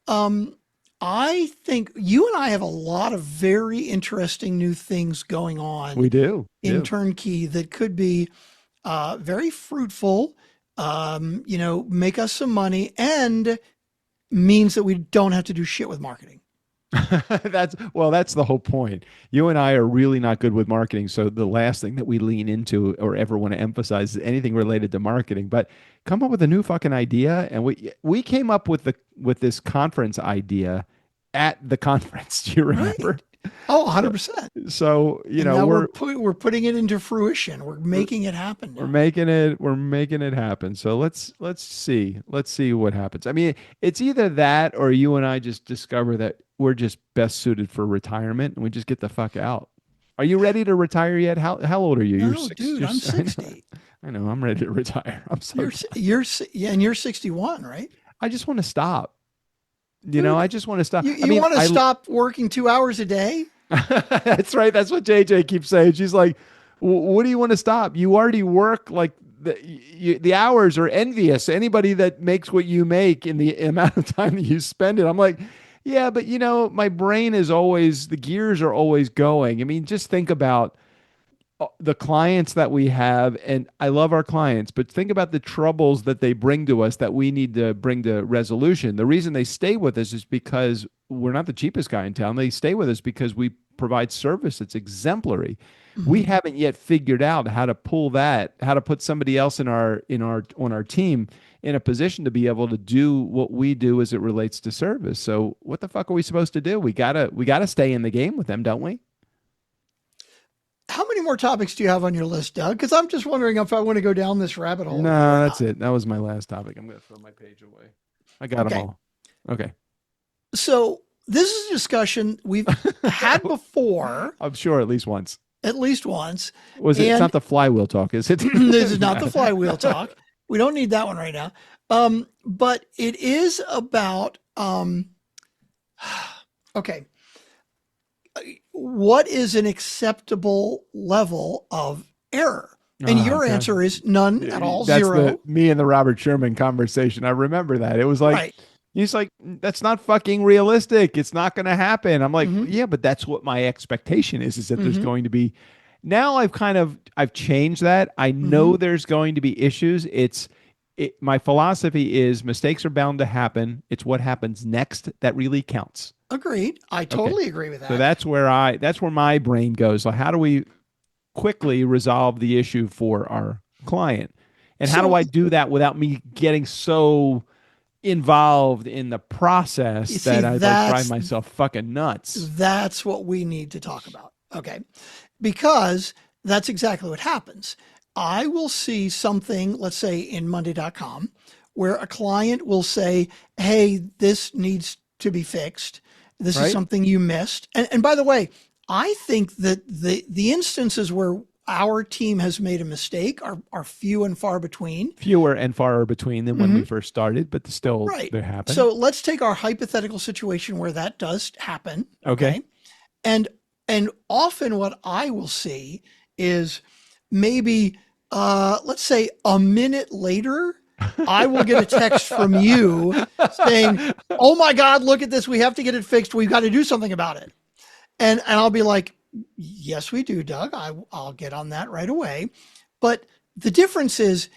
I think you and I have a lot of very interesting new things going on. We do. In Turnkey that could be very fruitful, make us some money, and means that we don't have to do shit with marketing. That's the whole point. You and I are really not good with marketing, so the last thing that we lean into or ever want to emphasize is anything related to marketing. But come up with a new fucking idea, and we came up with this conference idea at the conference. Do you remember? Right. Oh, 100%. So, we're putting it into fruition. We're making it happen now. We're making it happen. So let's see what happens. I mean, it's either that or you and I just discover that we're just best suited for retirement and we just get the fuck out. Are you ready to retire yet? How old are you? No, I'm 60. I know. I'm ready to retire. I'm so you're 61, right? I just want to stop. I just want to stop. You want to stop working 2 hours a day? That's right. That's what JJ keeps saying. She's like, what do you want to stop? You already work like the hours are envious. Anybody that makes what you make in the amount of time that you spend it. I'm like, yeah, but my brain is always, the gears are always going. I mean, just think about the clients that we have, and I love our clients, but think about the troubles that they bring to us that we need to bring to resolution. The reason they stay with us is because we're not the cheapest guy in town. They stay with us because we provide service that's exemplary. Mm-hmm. We haven't yet figured out how to put somebody else on our team in a position to be able to do what we do as it relates to service. So what the fuck are we supposed to do? We gotta stay in the game with them, don't we? How many more topics do you have on your list, Doug? Because I'm just wondering if I want to go down this rabbit hole. No, that's it. That was my last topic. I'm going to throw my page away. I got them all. Okay. So this is a discussion we've had before. I'm sure at least once. At least once. It's not the flywheel talk, is it? This is not the flywheel talk. We don't need that one right now. But it is about, okay. what is an acceptable level of error? And your God. answer is none at all, That's zero. me and the Robert Sherman conversation. I remember that. It was like, Right. he's like, that's not fucking realistic. It's not going to happen. I'm like, Mm-hmm. yeah, but that's what my expectation is that there's Mm-hmm. going to be. Now I've changed that. I Mm-hmm. know there's going to be issues. My philosophy is mistakes are bound to happen. It's what happens next that really counts. Agreed. I Okay. totally agree with that. So that's where my brain goes. Like, how do we quickly resolve the issue for our client? And how do So I do that without me getting so involved in the you process see, that I like drive myself fucking nuts? that's what we need to talk about. Okay. Because that's exactly what happens. I will see something, let's say in Monday.com, where a client will say, hey, this needs to be fixed. This is Right? something you missed. And by the way, I think that the instances where our team has made a mistake are few and far between. Fewer and far between than when we first started, but still Right. they happen. So let's take our hypothetical situation where that does happen. Okay. And often what I will see is maybe let's say a minute later, I will get a text from you saying, "Oh my God, look at this. We have to get it fixed. We've got to do something about it." And I'll be like, "Yes, we do, Doug. I'll get on that right away." But the difference is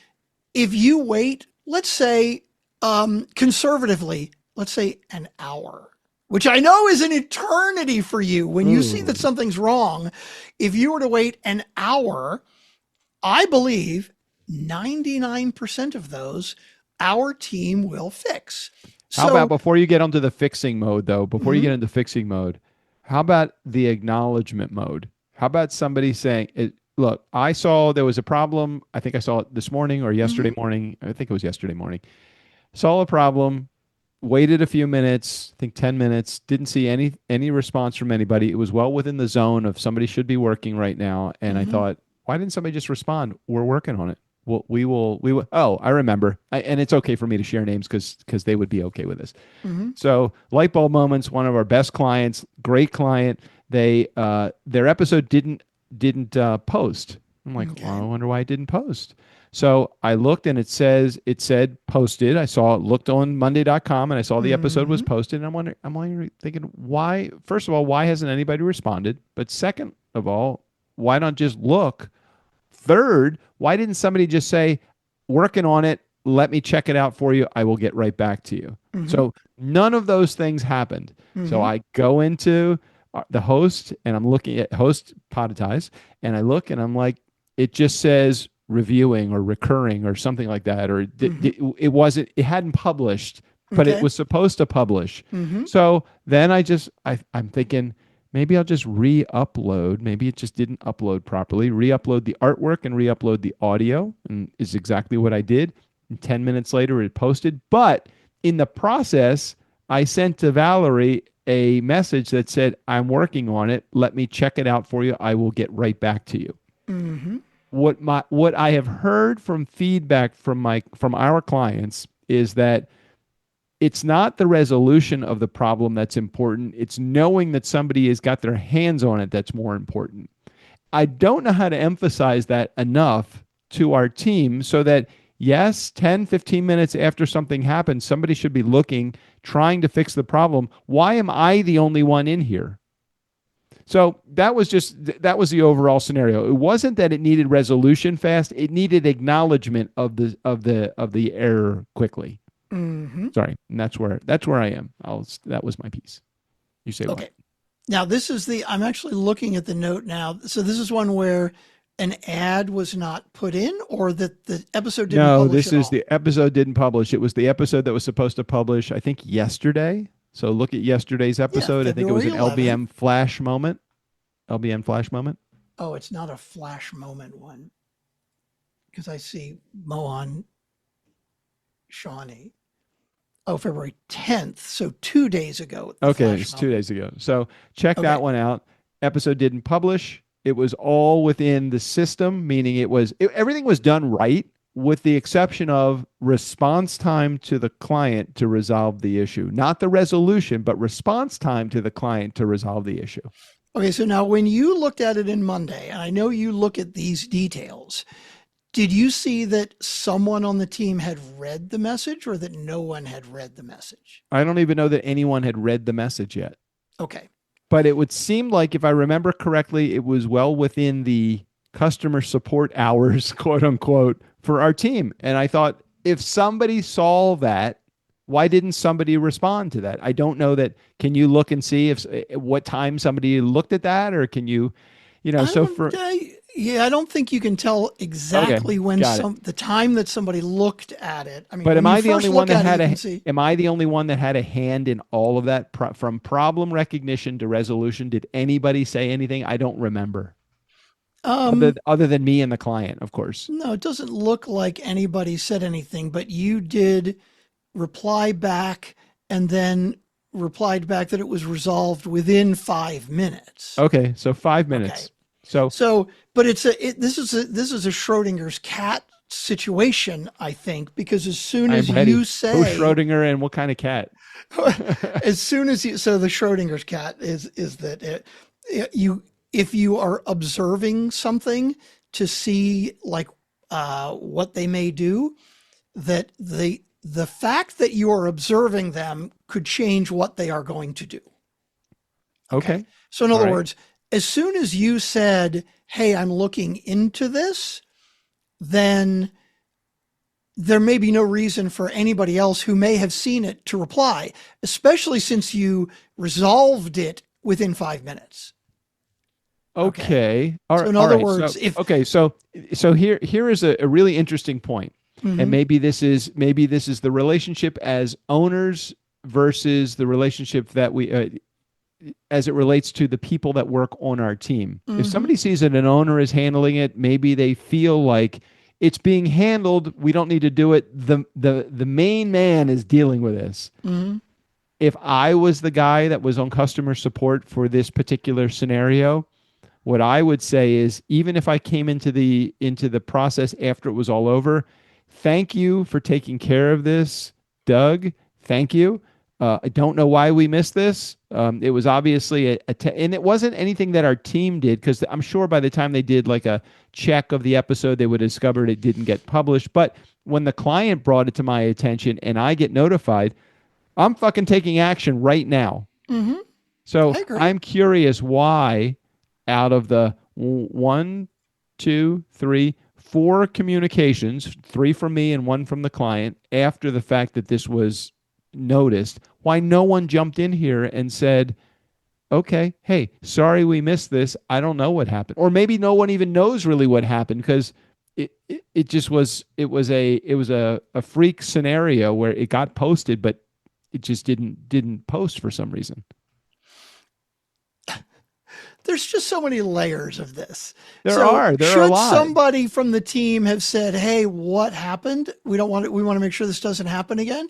if you wait, let's say conservatively, let's say an hour, which I know is an eternity for you when you see that something's wrong. If you were to wait an hour, I believe 99% of those our team will fix. How about before you get onto the fixing mode, though, before you get into fixing mode, how about the acknowledgement mode? How about somebody saying, look, I saw there was a problem. I think I saw it this morning or yesterday morning. I think it was yesterday morning. Saw a problem, waited a few minutes, I think 10 minutes, didn't see any response from anybody. It was well within the zone of somebody should be working right now. And I thought, why didn't somebody just respond? We're working on it. Well, we will. Oh, I remember. And it's okay for me to share names because they would be okay with this. So light bulb moments, one of our best clients, great client. Their episode didn't post. I'm like, well, I wonder why it didn't post. So I looked and it said posted. I looked on Monday.com and I saw the episode was posted. And I'm thinking, why? First of all, why hasn't anybody responded? But second of all, why not just look? Third, why didn't somebody just say, working on it, let me check it out for you, I will get right back to you? So none of those things happened. So I go into the host and I'm looking at host Podetize and I look and I'm like, it just says reviewing or recurring or something like that, or it hadn't published, but it was supposed to publish. So then I'm thinking, maybe I'll just re-upload. Maybe it just didn't upload properly. Re-upload the artwork and re-upload the audio, and is exactly what I did. And 10 minutes later, it posted. But in the process, I sent to Valerie a message that said, I'm working on it. Let me check it out for you. I will get right back to you. What I have heard from feedback from our clients is that it's not the resolution of the problem that's important. It's knowing that somebody has got their hands on it that's more important. I don't know how to emphasize that enough to our team so that, yes, 10, 15 minutes after something happens, somebody should be looking, trying to fix the problem. Why am I the only one in here? So that was the overall scenario. It wasn't that it needed resolution fast. It needed acknowledgement of the error quickly. Sorry, and that's where I am. That was my piece. You say okay. What? Now I'm actually looking at the note now. So this is one where an ad was not put in, or that the episode didn't publish. No, this is the episode didn't publish. It was the episode that was supposed to publish, I think, yesterday. So look at yesterday's episode. I think it was an LBM flash moment. LBM flash moment. Oh, it's not a flash moment one, because I see Mohan Shawnee. Oh, February 10th. So 2 days ago. Okay, it's 2 days ago. So check that one out. Episode didn't publish. It was all within the system, meaning everything was done right, with the exception of response time to the client to resolve the issue. Not the resolution, but response time to the client to resolve the issue. Okay, so now when you looked at it in Monday, and I know you look at these details, did you see that someone on the team had read the message or that no one had read the message? I don't even know that anyone had read the message yet. Okay. But it would seem like, if I remember correctly, it was well within the customer support hours, quote unquote, for our team. And I thought, if somebody saw that, why didn't somebody respond to that? I don't know that. Can you look and see if what time somebody looked at that, or can you, so for I don't think you can tell okay, exactly when got it. the time that somebody looked at it. I mean, But when am you I the first only one look that at it, had you a can see. am I the only one that had a hand in all of that from problem recognition to resolution? Did anybody say anything? I don't remember. Other than me and the client, of course. No, it doesn't look like anybody said anything, but you did reply back and then replied back that it was resolved within 5 minutes. Okay, so 5 Okay. minutes. So But this is a Schrodinger's cat situation, I think, because as soon I'm as ready. you Who's say, Schrodinger and what kind of cat? as soon as you, so the Schrodinger's cat is that you, if you are observing something to see like what they may do, that the fact that you are observing them could change what they are going to do. Okay. So in All other right. words, as soon as you said, "Hey, I'm looking into this," then there may be no reason for anybody else who may have seen it to reply, especially since you resolved it within 5 minutes. Okay. All So right. in All other right. words, if So here is a really interesting point. And Mhm. maybe this is the relationship as owners versus the relationship that we as it relates to the people that work on our team. If somebody sees that an owner is handling it, maybe they feel like it's being handled. We don't need to do it. The main man is dealing with this. If I was the guy that was on customer support for this particular scenario, what I would say is, even if I came into the process after it was all over, thank you for taking care of this, Doug. Thank you. I don't know why we missed this. It was obviously and it wasn't anything that our team did, because I'm sure by the time they did like a check of the episode, they would have discovered it didn't get published. But when the client brought it to my attention and I get notified, I'm fucking taking action right now. So I agree. I'm curious why, out of the one, two, three, four communications, three from me and one from the client, after the fact that this was noticed, why no one jumped in here and said, okay, hey, sorry we missed this. I don't know what happened. Or maybe no one even knows really what happened, because it just was, it was a freak scenario where it got posted, but it just didn't post for some reason. There's just so many layers of this. There are a Should lot. somebody from the team have said, "Hey, what happened? We want to make sure this doesn't happen again."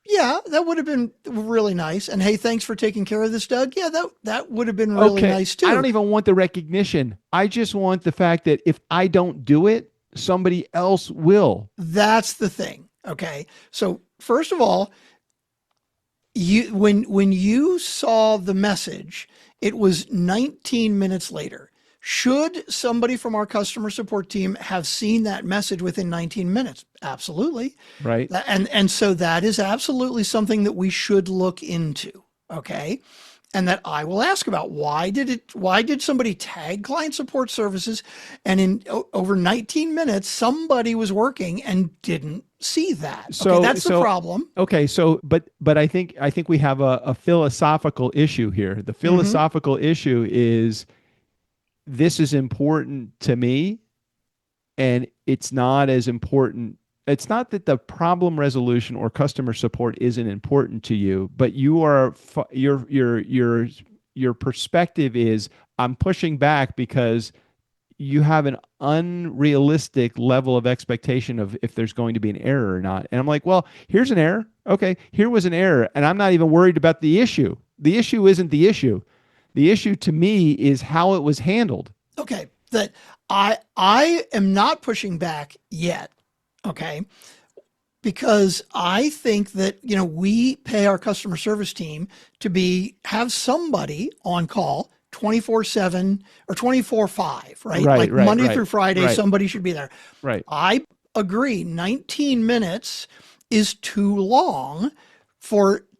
Yeah, that would have been really nice. And hey, thanks for taking care of this, Doug. Yeah, that would have been really nice too. I don't even want the recognition. I just want the fact that if I don't do it, somebody else will. That's the thing. Okay. So first of all, when you saw the message, it was 19 minutes later. Should somebody from our customer support team have seen that message within 19 minutes? Absolutely. Right. And so that is absolutely something that we should look into. Okay. And that I will ask about. Why did somebody tag client support services, and in over 19 minutes somebody was working and didn't see that? So okay, that's the problem. Okay, so but I think we have a philosophical issue here. The philosophical issue is, this is important to me, and it's not as important. It's not that the problem resolution or customer support isn't important to you, but your perspective is, I'm pushing back because you have an unrealistic level of expectation of if there's going to be an error or not. And I'm like, well, here's an error. Okay, here was an error, and I'm not even worried about the issue. The issue isn't the issue. The issue to me is how it was handled. Okay, that I am not pushing back yet. Okay, because I think that we pay our customer service team to have somebody on call 24/7 or 24/5, right? Right, Like right, Monday right, through Friday, right. somebody should be there. Right. I agree. 19 minutes is too long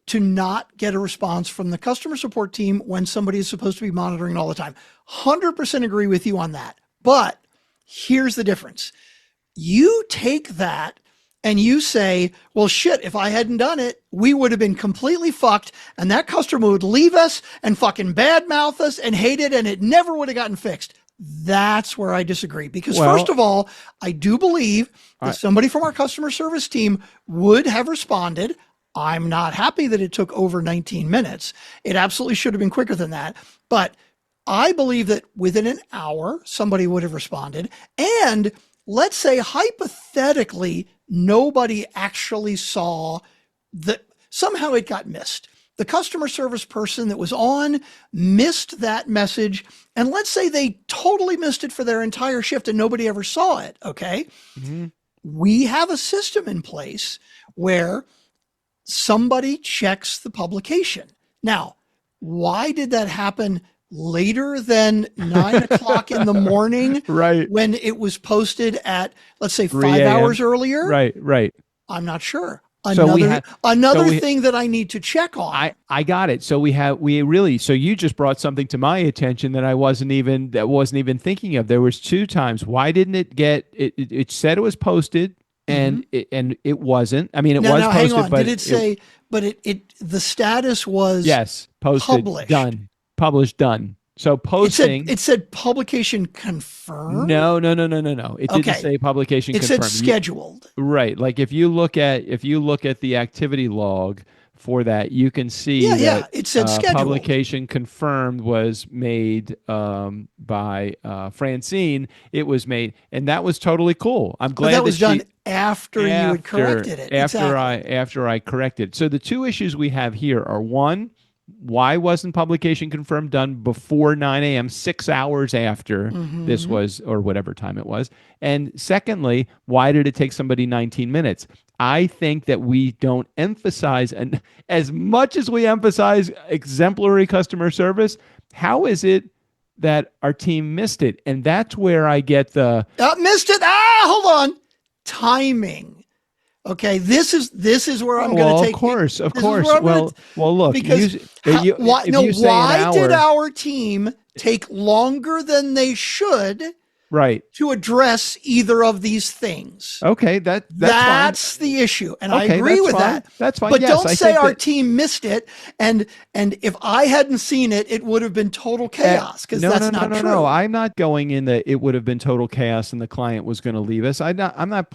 to not get a response from the customer support team when somebody is supposed to be monitoring all the time. 100% agree with you on that. But here's the difference. You take that and you say, well, shit, if I hadn't done it, we would have been completely fucked. And that customer would leave us and fucking badmouth us and hate it. And it never would have gotten fixed. That's where I disagree. Because first of all, I do believe that somebody from our customer service team would have responded. I'm not happy that it took over 19 minutes. It absolutely should have been quicker than that. But I believe that within an hour, somebody would have responded. And let's say hypothetically, nobody actually saw that somehow it got missed. The customer service person that was on missed that message. And let's say they totally missed it for their entire shift and nobody ever saw it. Okay. Mm-hmm. We have a system in place where somebody checks the publication. Now, why did that happen later than 9 o'clock in the morning? Right. When it was posted at, let's say, 5 hours earlier? Right. I'm not sure. Another thing that I need to check on. I got it. So you just brought something to my attention that I wasn't even thinking of. There was 2 times. Why didn't it get it said it was posted and it wasn't. I mean, it was posted, hang on. but did it say the status was posted, published. done, published, done. So posting. It said publication confirmed. No. It didn't say publication confirmed. It said scheduled. Right. Like if you look at the activity log for that, you can see that it said scheduled. Publication confirmed was made by Francine. It was made, and that was totally cool. I'm glad that was done after you had corrected it. After I corrected. So the 2 issues we have here are, one, why wasn't publication confirmed done before 9 a.m., 6 hours after this was, or whatever time it was? And secondly, why did it take somebody 19 minutes? I think that we don't emphasize, and as much as we emphasize exemplary customer service, how is it that our team missed it? And that's where I get the... missed it? Hold on. Timing. Okay, this is where I'm going to take. Of course. Well, look. Because why did our team take longer than they should? Right. To address either of these things. Okay, that's the issue, and I agree with that. That's fine. But don't say our team missed it, and if I hadn't seen it, it would have been total chaos. Because that's not true. No. I'm not going in that it would have been total chaos and the client was going to leave us. I'm not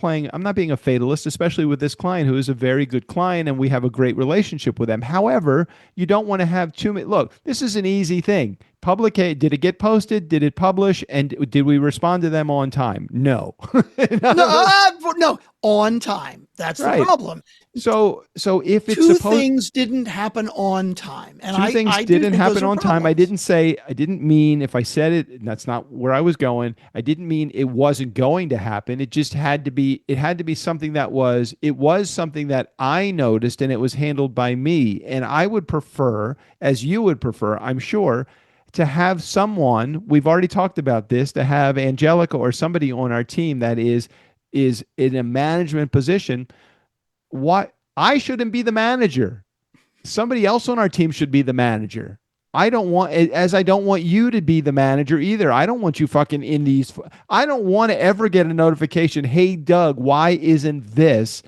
being a fatalist, especially with this client who is a very good client and we have a great relationship with them. However, you don't want to have too many. Look, this is an easy thing. Did it get posted? Did it publish? And did we respond to them on time? No. No, on time. That's the problem. So if it's two things didn't happen on time, and two things didn't happen on time. I didn't mean, if I said it, that's not where I was going. I didn't mean it wasn't going to happen. It just had to be. It had to be something that was. It was something that I noticed, and it was handled by me. And I would prefer, as you would prefer, I'm sure, to have someone, we've already talked about this, to have Angelica or somebody on our team that is in a management position. What, I shouldn't be the manager. Somebody else on our team should be the manager. I don't want you to be the manager either. I don't want you fucking in these. I don't want to ever get a notification, hey, Doug, why isn't this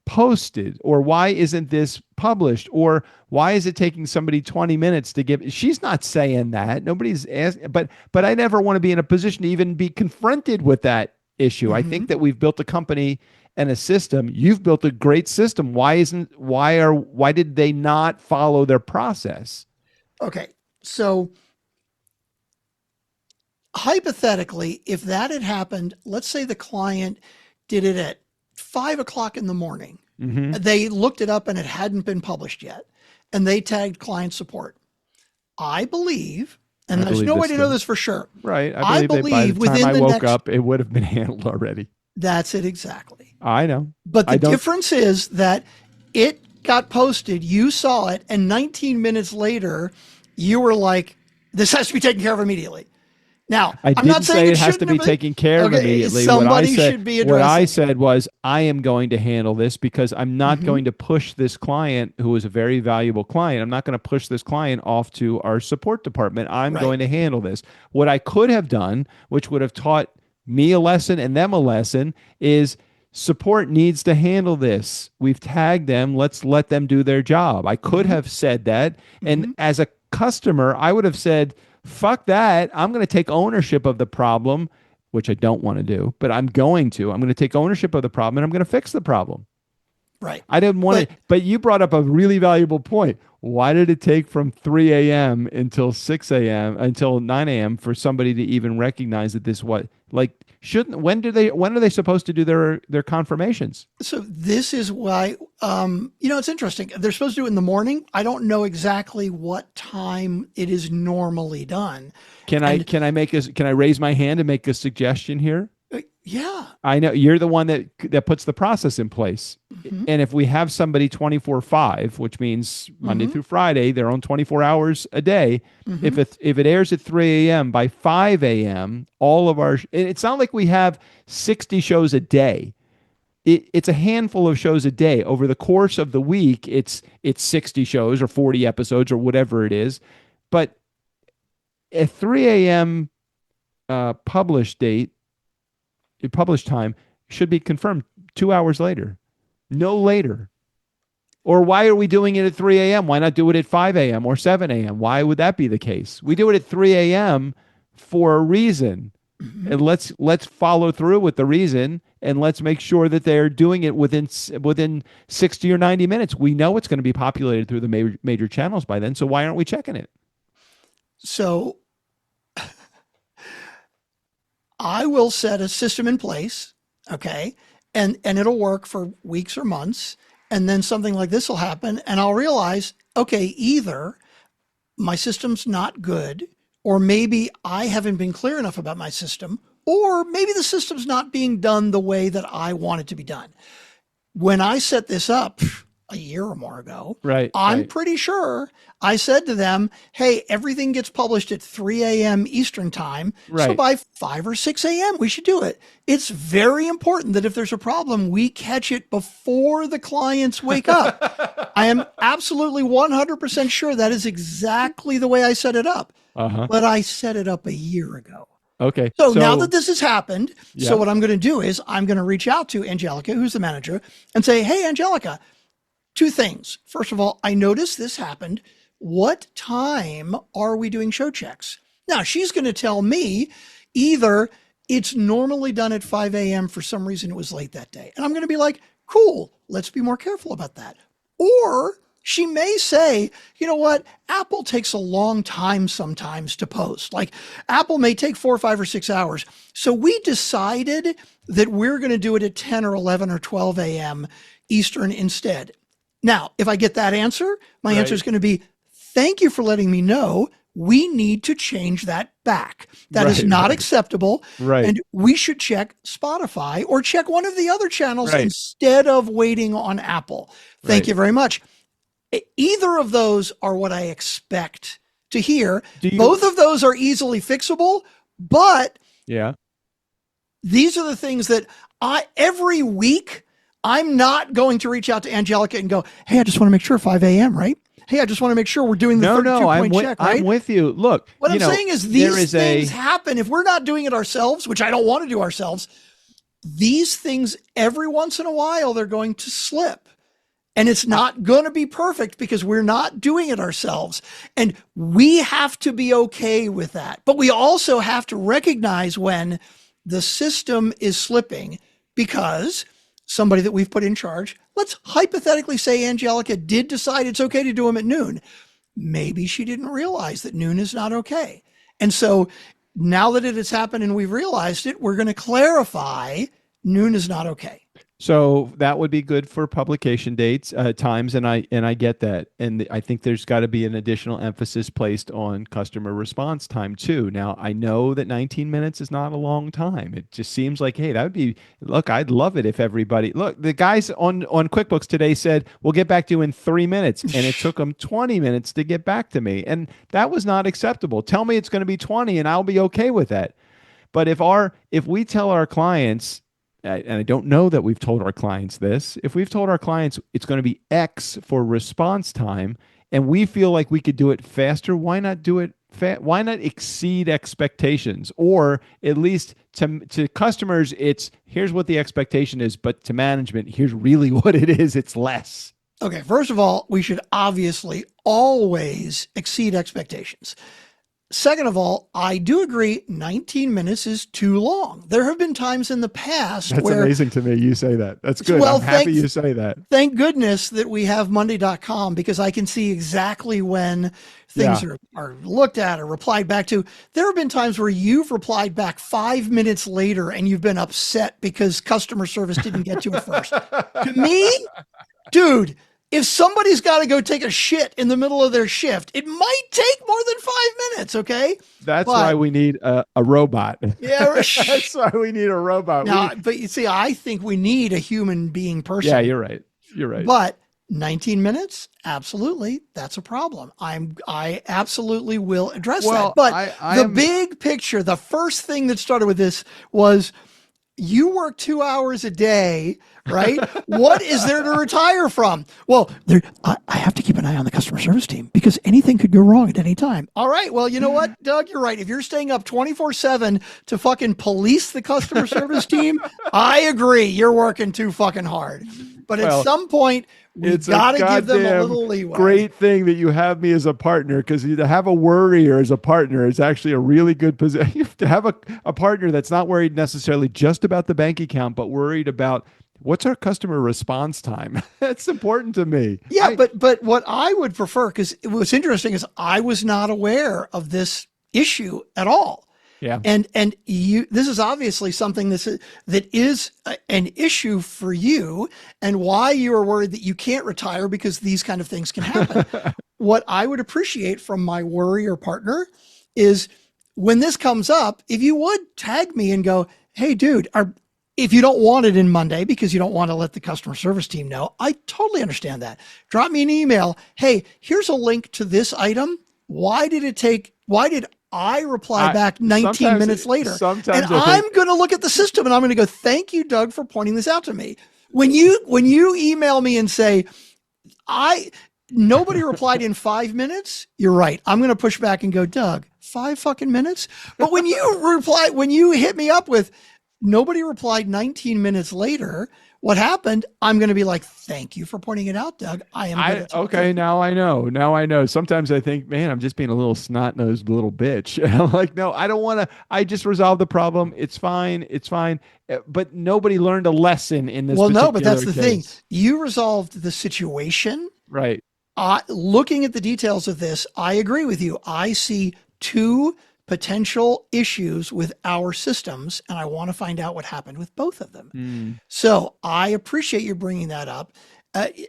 posted, or why isn't this published, or why is it taking somebody 20 minutes to give? She's not saying that. Nobody's asking, but I never want to be in a position to even be confronted with that issue. I think that we've built a company and a system. You've built a great system. Why did they not follow their process? Okay. So hypothetically, if that had happened, let's say the client did it at 5 o'clock in the morning. They looked it up and it hadn't been published yet. And they tagged client support. I believe, and there's no way to know this for sure. Right. I believe by the time I woke up, it would have been handled already. That's it exactly. I know. But the difference is that it got posted, you saw it, and 19 minutes later, you were like, This has to be taken care of immediately. Now, I I'm didn't not saying say it has to be taken care of immediately. Somebody should be addressing. What I said was, I am going to handle this because I'm not going to push this client, who is a very valuable client. I'm not going to push this client off to our support department. I'm going to handle this. What I could have done, which would have taught me a lesson and them a lesson, is support needs to handle this. We've tagged them. Let's let them do their job. I could have said that. And as a customer, I would have said, fuck that. I'm going to take ownership of the problem, which I don't want to do, but I'm going to. I'm going to take ownership of the problem and I'm going to fix the problem. Right. I didn't want to, but you brought up a really valuable point. Why did it take from 3 a.m. until 6 a.m. until 9 a.m. for somebody to even recognize that this when are they supposed to do their confirmations? So this is why, it's interesting. They're supposed to do it in the morning. I don't know exactly what time it is normally done. Can I raise my hand and make a suggestion here? Yeah. I know you're the one that puts the process in place. And if we have somebody 24/5, which means Monday through Friday, they're on 24 hours a day. If it airs at 3 a.m., by 5 a.m., all of it's not like we have 60 shows a day. It's a handful of shows a day. Over the course of the week, it's 60 shows or 40 episodes or whatever it is. But at 3 a.m. Published time should be confirmed 2 hours later, no later. Or why are we doing it at 3 a.m.? Why not do it at 5 a.m. or 7 a.m.? Why would that be the case? We do it at 3 a.m. for a reason. And let's follow through with the reason, and let's make sure that they're doing it within 60 or 90 minutes. We know it's going to be populated through the major channels by then, so why aren't we checking it? So I will set a system in place, okay, and it'll work for weeks or months, and then something like this will happen, and I'll realize, okay, either my system's not good, or maybe I haven't been clear enough about my system, or maybe the system's not being done the way that I want it to be done. When I set this up a year or more ago, I'm pretty sure I said to them, hey, everything gets published at 3 a.m. Eastern time. So by 5 or 6 a.m., we should do it. It's very important that if there's a problem, we catch it before the clients wake up. I am absolutely 100% sure that is exactly the way I set it up. But I set it up a year ago. Okay. So now that this has happened, so what I'm going to do is I'm going to reach out to Angelica, who's the manager, and say, hey, Angelica, 2 things. First of all, I noticed this happened. What time are we doing show checks? Now, she's going to tell me either it's normally done at 5 a.m. For some reason it was late that day. And I'm going to be like, cool, let's be more careful about that. Or she may say, you know what? Apple takes a long time sometimes to post. Like Apple may take 4 or 5 or 6 hours. So we decided that we're going to do it at 10 or 11 or 12 a.m. Eastern instead. Now, if I get that answer, my answer is going to be, thank you for letting me know. We need to change that back. That is not acceptable. And we should check Spotify or check one of the other channels instead of waiting on Apple. Thank you very much. Either of those are what I expect to hear. Both of those are easily fixable, but these are the things that every week, I'm not going to reach out to Angelica and go, hey, I just want to make sure 5 a.m., right? Hey, I just want to make sure we're doing the 32-point check, right? I'm with you. Look, what I'm saying is these things happen. If we're not doing it ourselves, which I don't want to do ourselves, these things every once in a while, they're going to slip. And it's not going to be perfect because we're not doing it ourselves. And we have to be okay with that. But we also have to recognize when the system is slipping because somebody that we've put in charge, let's hypothetically say Angelica did decide it's okay to do them at noon. Maybe she didn't realize that noon is not okay. And so now that it has happened and we've realized it, we're going to clarify noon is not okay. So that would be good for publication dates, times, and I get that, and I think there's got to be an additional emphasis placed on customer response time too. Now I know that 19 minutes is not a long time. It just seems like, hey, that would be. Look, I'd love it if everybody look. The guys on QuickBooks today said we'll get back to you in 3 minutes, and it took them 20 minutes to get back to me, and that was not acceptable. Tell me it's going to be 20, and I'll be okay with that. But if we tell our clients, and I don't know that we've told our clients this, if we've told our clients it's going to be X for response time, and we feel like we could do it faster, why not do it? Why not exceed expectations? Or at least to customers, it's here's what the expectation is, but to management, here's really what it is. It's less. Okay, first of all, we should obviously always exceed expectations. Second of all, I do agree 19 minutes is too long. There have been times in the past That's where... amazing to me. You say that. That's good. Well, I'm happy you say that. Thank goodness that we have Monday.com, because I can see exactly when things are looked at or replied back to. There have been times where you've replied back 5 minutes later and you've been upset because customer service didn't get to it first. To me, dude, if somebody's got to go take a shit in the middle of their shift, it might take more than 5 minutes, okay? That's why we need a robot. Yeah, that's why we need a robot. Now, but you see, I think we need a human being person. Yeah, you're right. You're right. But 19 minutes, absolutely, that's a problem. I absolutely will address that. But the big picture, the first thing that started with this was you work 2 hours a day, right? What is there to retire from? Well, I have to keep an eye on the customer service team because anything could go wrong at any time. All right. Well, you know what, Doug, you're right. If you're staying up 24/7 to fucking police the customer service team, I agree. You're working too fucking hard. But at some point, we've got to give them a little leeway. Great thing that you have me as a partner, because to have a worrier as a partner is actually a really good position. To have a partner that's not worried necessarily just about the bank account, but worried about what's our customer response time. That's important to me. Yeah, but what I would prefer, because what's interesting is I was not aware of this issue at all. Yeah. And this is obviously something that is an issue for you, and why you are worried that you can't retire because these kind of things can happen. What I would appreciate from my worrier partner is when this comes up, if you would tag me and go, hey, dude, if you don't want it in Monday because you don't want to let the customer service team know, I totally understand that. Drop me an email. Hey, here's a link to this item. Why did I reply back 19 minutes later? And I'm going to look at the system and I'm going to go, thank you, Doug, for pointing this out to me. When you email me and say, nobody replied in 5 minutes, you're right. I'm going to push back and go, Doug, 5 fucking minutes? But when you hit me up with nobody replied 19 minutes later, what happened? I'm going to be like, thank you for pointing it out, Doug. Okay, now I know. Sometimes I think, man, I'm just being a little snot-nosed little bitch. And I'm like, no, I don't want to. I just resolved the problem. It's fine. But nobody learned a lesson in this. Well, no, but that's the thing. You resolved the situation. Right. Looking at the details of this, I agree with you. I see 2 potential issues with our systems, and I want to find out what happened with both of them. So I appreciate you bringing that up.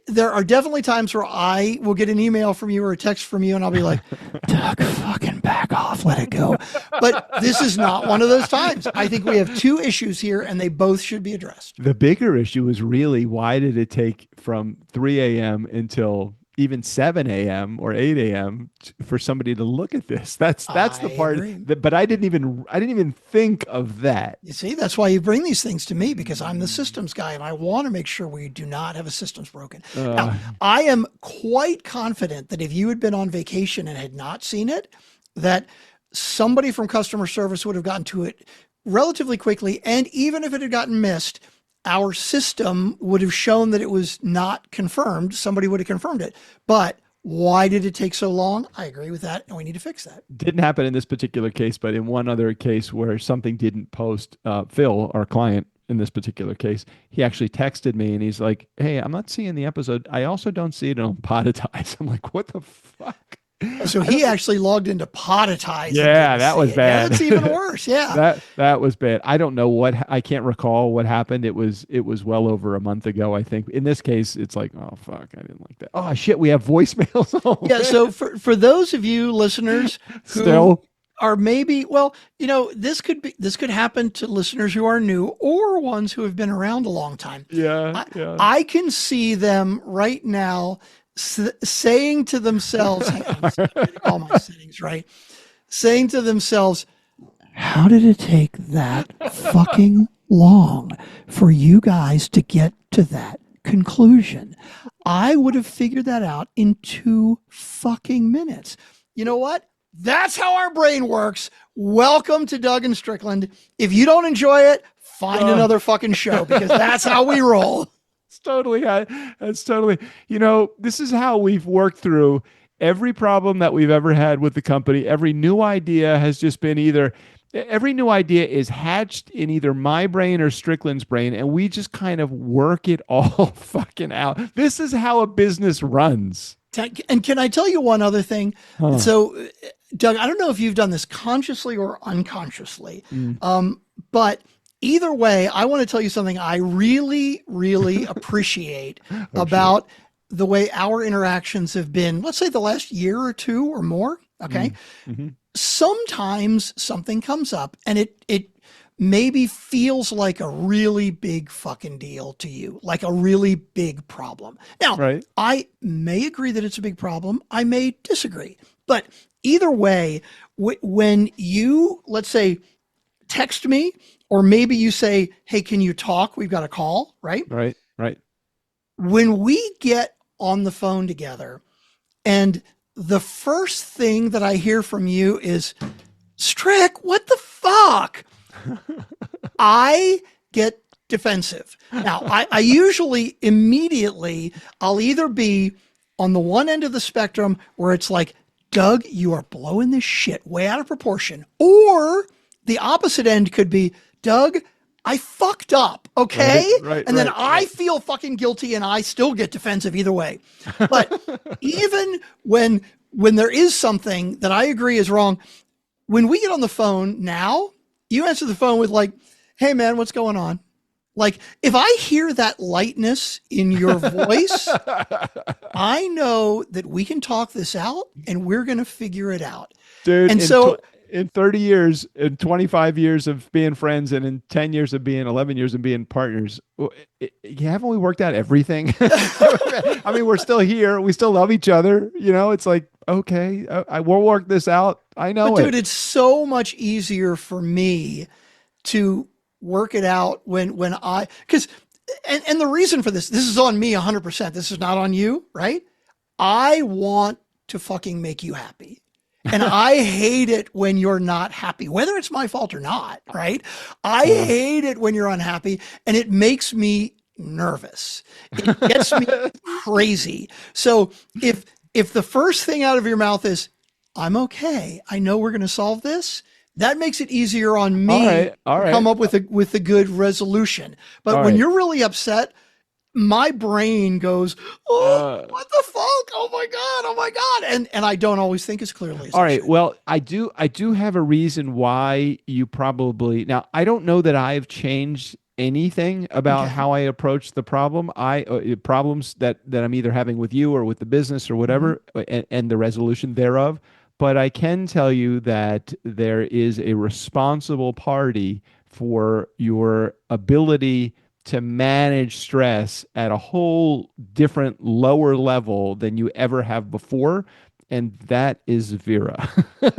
There are definitely times where I will get an email from you or a text from you, and I'll be like, Doug, fucking back off, let it go. But this is not one of those times. I think we have 2 issues here, and they both should be addressed. The bigger issue is really, why did it take from 3 a.m. until even 7 a.m. or 8 a.m. for somebody to look at this? That's the part but I didn't even think of that. You see, that's why you bring these things to me, because I'm the systems guy and I want to make sure we do not have a systems broken. Now, I am quite confident that if you had been on vacation and had not seen it, that somebody from customer service would have gotten to it relatively quickly. And even if it had gotten missed, our system would have shown that it was not confirmed. Somebody would have confirmed it. But why did it take so long? I agree with that, and we need to fix that. Didn't happen in this particular case, but in one other case where something didn't post, Phil, our client in this particular case, he actually texted me and he's like, hey, I'm not seeing the episode. I also don't see it on Poditize. I'm like, what the fuck? So he actually logged into Poditize. Yeah, that was bad. That's even worse. Yeah. That was bad. I don't know I can't recall what happened. It was well over a month ago, I think. In this case, it's like, oh fuck, I didn't like that. Oh shit, we have voicemails. Oh, Yeah. man. So for those of you listeners who Still, are maybe, well, this could happen to listeners who are new or ones who have been around a long time. yeah, yeah. I can see them right now saying to themselves, hang on, I'm getting all my settings right, saying to themselves, how did it take that fucking long for you guys to get to that conclusion? I would have figured that out in 2 fucking minutes. You know what? That's how our brain works. Welcome to Doug and Strickland. If you don't enjoy it, find another fucking show, because that's how we roll. It's totally, that's totally, this is how we've worked through every problem that we've ever had with the company. Every new idea has just been every new idea is hatched in either my brain or Strickland's brain, and we just kind of work it all fucking out. This is how a business runs. And can I tell you one other thing? Huh. So, Doug, I don't know if you've done this consciously or unconsciously, but either way, I want to tell you something I really, really appreciate about the way our interactions have been, let's say the last year or two or more. Okay. Mm-hmm. Sometimes something comes up and it maybe feels like a really big fucking deal to you, like a really big problem. Now, Right. I may agree that it's a big problem. I may disagree. But either way, when you, let's say, text me, or maybe you say, hey, can you talk? We've got a call, right? Right. When we get on the phone together and the first thing that I hear from you is, Strick, what the fuck? I get defensive. Now, I usually immediately, I'll either be on the one end of the spectrum where it's like, Doug, you are blowing this shit way out of proportion. Or the opposite end could be, Doug, I fucked up, okay? Right, and then right, I feel fucking guilty and I still get defensive either way. But even when there is something that I agree is wrong, when we get on the phone now, you answer the phone with like, hey man, what's going on? Like, if I hear that lightness in your voice, I know that we can talk this out and we're going to figure it out. Dude, and so in 30 years, in 25 years of being friends, and in 10 years of being 11 years of being partners, haven't we worked out everything? I mean, we're still here. We still love each other. It's like, okay, I will work this out. I know but dude, it's so much easier for me to work it out when because the reason for this is on me 100%. This is not on you, right? I want to fucking make you happy. And I hate it when you're not happy, whether it's my fault or not, right? I hate it when you're unhappy, and it makes me nervous. It gets me crazy. So if the first thing out of your mouth is, I'm okay, I know we're going to solve this, that makes it easier on me all right. to come up with a good resolution. But when you're really upset, my brain goes, what the fuck? Oh my God. And I don't always think as clearly as all I right. should. Well, I do have a reason why you probably, now I don't know that I've changed anything about how I approach the problem. Problems that I'm either having with you or with the business or whatever, and the resolution thereof. But I can tell you that there is a responsible party for your ability to manage stress at a whole different lower level than you ever have before. And that is Vera. 100%.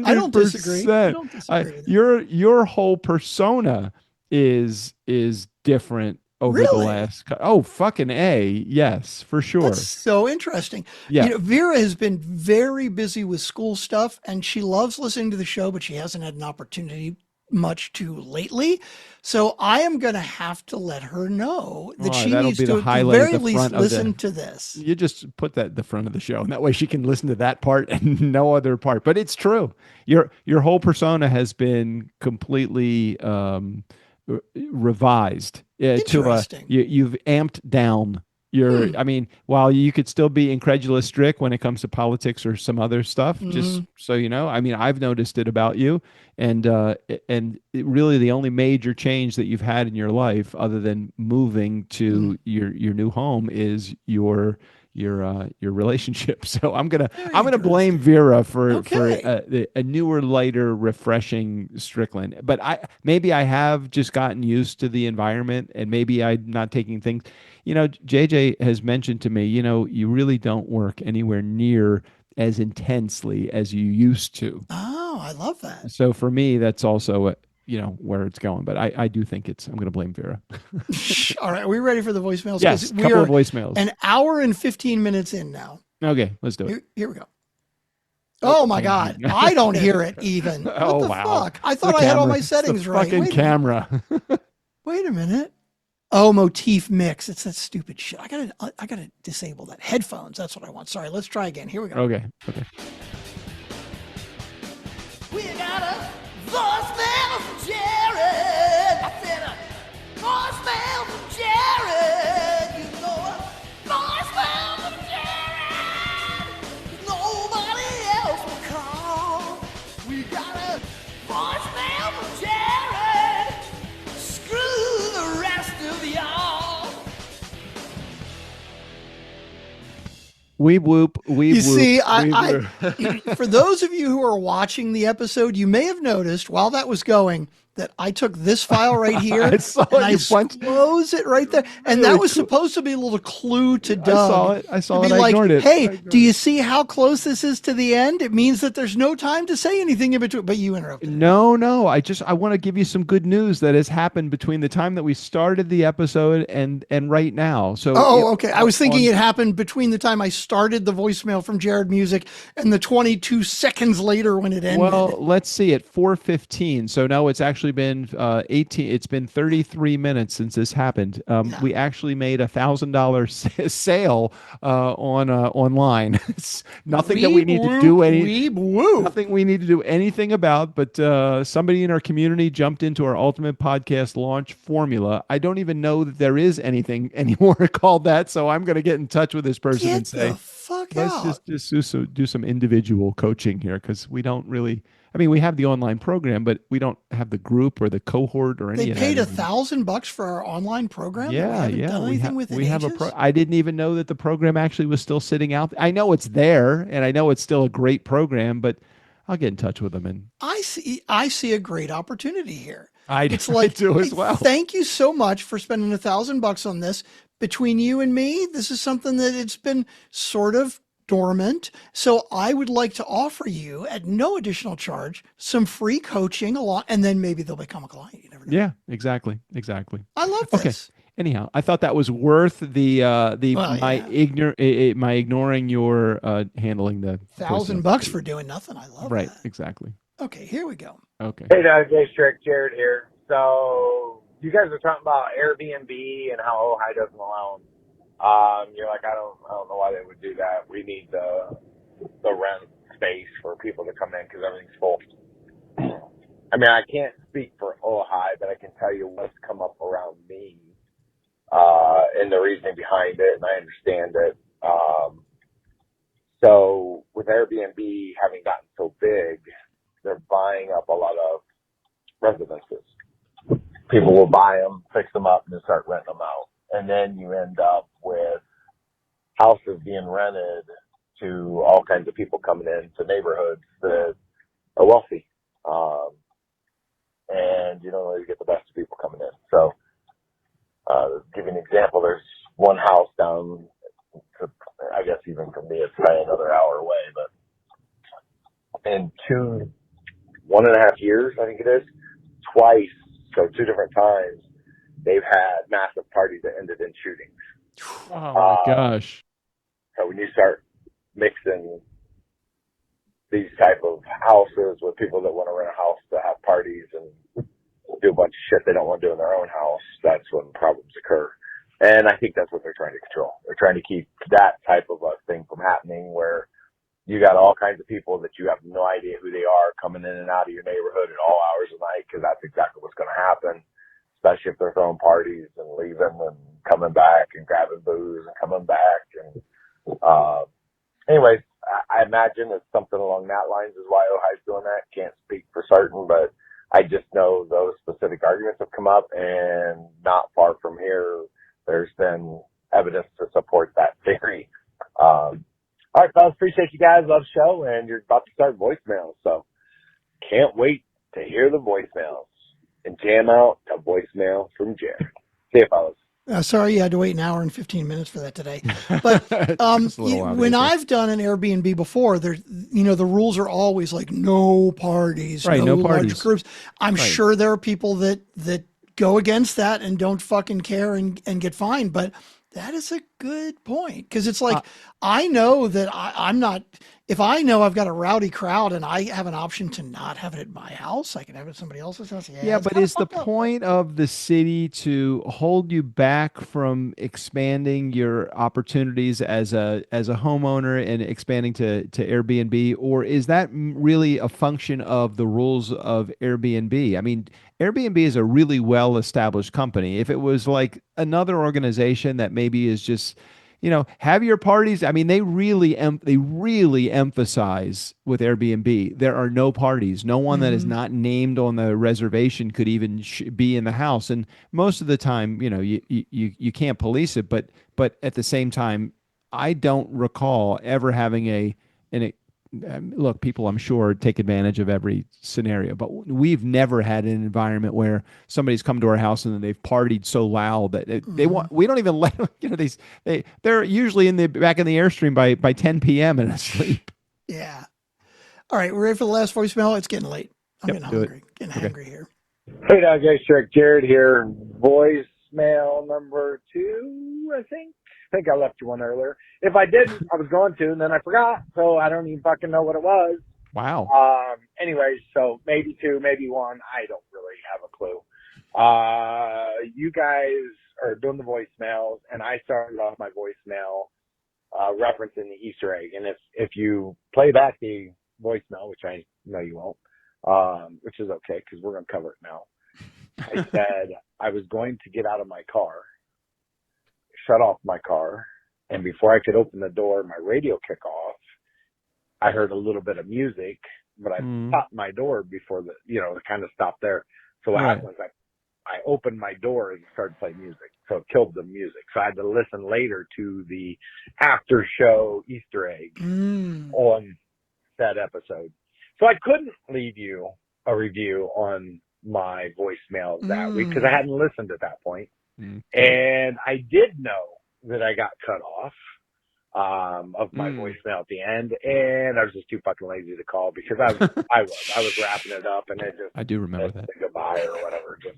I don't disagree. With Your whole persona is different over the last. Oh, fucking A. Yes, for sure. That's so interesting. Yeah. Vera has been very busy with school stuff, and she loves listening to the show, but she hasn't had an opportunity much to lately. So I am going to have to let her know that she needs to at the very least listen to this. You just put that at the front of the show, and that way she can listen to that part and no other part. But it's true. Your whole persona has been completely revised. You've amped down I mean, while you could still be incredulous strict when it comes to politics or some other stuff, just so you know, I mean, I've noticed it about you, and really the only major change that you've had in your life, other than moving to your new home, is your relationship. So Very I'm gonna blame interesting. Vera for Okay. a newer, lighter, refreshing Strickland. But maybe I have just gotten used to the environment, and maybe I'm not taking things. You know, JJ has mentioned to me, you know, you really don't work anywhere near as intensely as you used to. Oh, I love that. So for me, that's also you know where it's going. But I do think I'm going to blame Vera. All right, are we ready for the voicemails? Yes, Because a we couple of are voicemails. an hour and 15 minutes in now. Okay, let's do it. Here we go. Oh my God. I don't hear it even. What Oh the wow, fuck? I it's the thought I had all camera. my It's the settings right. fucking camera. Wait a minute. Oh, motif mix. It's that stupid shit. I gotta disable that. Headphones. That's what I want. Sorry. Let's try again. Here we go. Okay. Okay. We got a voicemail from Jared. I said a voicemail from Jared. You know a voicemail from Jared. Nobody else will call. We got a voicemail from Jared. Screw the rest of y'all. Weeb whoop. Weeb You whoop. see, weeb whoop. for those of you who are watching the episode, you may have noticed while that was going that I took this file right here I saw and I you punch- close it right there. And that was supposed to be a little clue to Doug. I saw to it. be I like, ignored it. hey, do you see how close this is to the end? It means that there's no time to say anything in between. But you interrupted. No. I want to give you some good news that has happened between the time that we started the episode and right now. So Okay. I was thinking it happened between the time I started the voicemail from Jared Music and the 22 seconds later when it ended. Well, let's see. At 4:15. So no, it's actually been 18. It's been 33 minutes since this happened. We actually made $1,000 sale on online. It's nothing that we need to do nothing we need to do anything about. But somebody in our community jumped into our ultimate podcast launch formula. I don't even know that there is anything anymore called that. So I'm going to get in touch with this person and say, the fuck let's out. just do some individual coaching here, because we don't really. I mean, we have the online program, but we don't have the group or the cohort or any They of paid that. $1,000 for our online program. Yeah, we haven't yeah. done anything with it. We have I didn't even know that the program actually was still sitting out. I know it's there, and I know it's still a great program, but I'll get in touch with them. And I see a great opportunity here. It's I like, do as hey, well. Thank you so much for spending $1,000 on this. Between you and me, this is something that it's been sort of dormant. So I would like to offer you at no additional charge some free coaching along, and then maybe they'll become a client. You never know. Yeah, exactly. I love this. Anyhow, I thought that was worth the my ignoring your handling the $1,000 for doing nothing. I love right. that. Exactly. Okay, here we go. Okay. Hey, Doug, Jay Strick, Jared here. So you guys are talking about Airbnb and how Ojai doesn't allow them. You're like, I don't know why they would do that. We need the rent space for people to come in because everything's full. I mean, I can't speak for Ojai, but I can tell you what's come up around me, and the reasoning behind it, and I understand it. So with Airbnb having gotten so big, they're buying up a lot of residences. People will buy them, fix them up, and then start renting them out. And then you end up with houses being rented to all kinds of people coming into neighborhoods that are wealthy. And you don't really get the best of people coming in. So, give you an example, there's one house down, I guess even from me, it's probably another hour away, but in 1.5 years, I think it is, twice, so 2 different times, they've had massive parties that ended in shootings. Oh my gosh. So when you start mixing these type of houses with people that want to rent a house to have parties and do a bunch of shit they don't want to do in their own house, that's when problems occur. And I think that's what they're trying to control. They're trying to keep that type of a thing from happening where you got all kinds of people that you have no idea who they are coming in and out of your neighborhood at all hours of the night, because that's exactly what's going to happen, especially if they're throwing parties and leaving and coming back and grabbing booze and coming back. And anyways, I imagine it's something along that lines is why Ojai's doing that. Can't speak for certain, but I just know those specific arguments have come up, and not far from here, there's been evidence to support that theory. All right, fellas, appreciate you guys. Love the show, and you're about to start voicemails, so can't wait to hear the voicemails and jam out a voicemail from Jared. See you, fellas. Sorry you had to wait an hour and 15 minutes for that today. But Just a little while to when get there. I've done an Airbnb before, there, the rules are always like no parties, Right, no large parties. groups. I'm Right. sure there are people that go against that and don't fucking care and get fined. But that is a good point, because it's like I know that I'm not. If I know I've got a rowdy crowd and I have an option to not have it at my house, I can have it at somebody else's house. Yeah, it's but kinda is the fucked up. point of the city to hold you back from expanding your opportunities as a homeowner and expanding to Airbnb, or is that really a function of the rules of Airbnb? I mean, Airbnb is a really well-established company. If it was like another organization that maybe is just have your parties. I mean, they really emphasize with Airbnb. There are no parties. No one that is not named on the reservation could even be in the house. And most of the time, you can't police it. But at the same time, I don't recall ever having look, people I'm sure take advantage of every scenario, but we've never had an environment where somebody's come to our house and then they've partied so loud that they want. We don't even let them. They're usually in the back in the Airstream by 10 p.m. and asleep. Yeah. All right, we're ready for the last voicemail. It's getting late. I'm Yep, getting do it. hungry. Getting hungry here. Hey, now, guys, Jared here. Voicemail number 2, I think. I think I left you one earlier. If I didn't, I was going to, and then I forgot, so I don't even fucking know what it was. Wow. Anyways, so maybe 2, maybe 1. I don't really have a clue. You guys are doing the voicemails, and I started off my voicemail referencing the Easter egg. And if you play back the voicemail, which I know you won't, which is okay because we're going to cover it now. I said I was going to get out of my car, shut off my car, and before I could open the door, my radio kick off. I heard a little bit of music, but I stopped my door before it kind of stopped there. So what happened was I opened my door and started playing music. So it killed the music. So I had to listen later to the after show Easter egg on that episode. So I couldn't leave you a review on my voicemail that week because I hadn't listened at that point. And I did know that I got cut off of my voicemail at the end, and I was just too fucking lazy to call because I was wrapping it up, and it just I do remember that. goodbye or whatever, just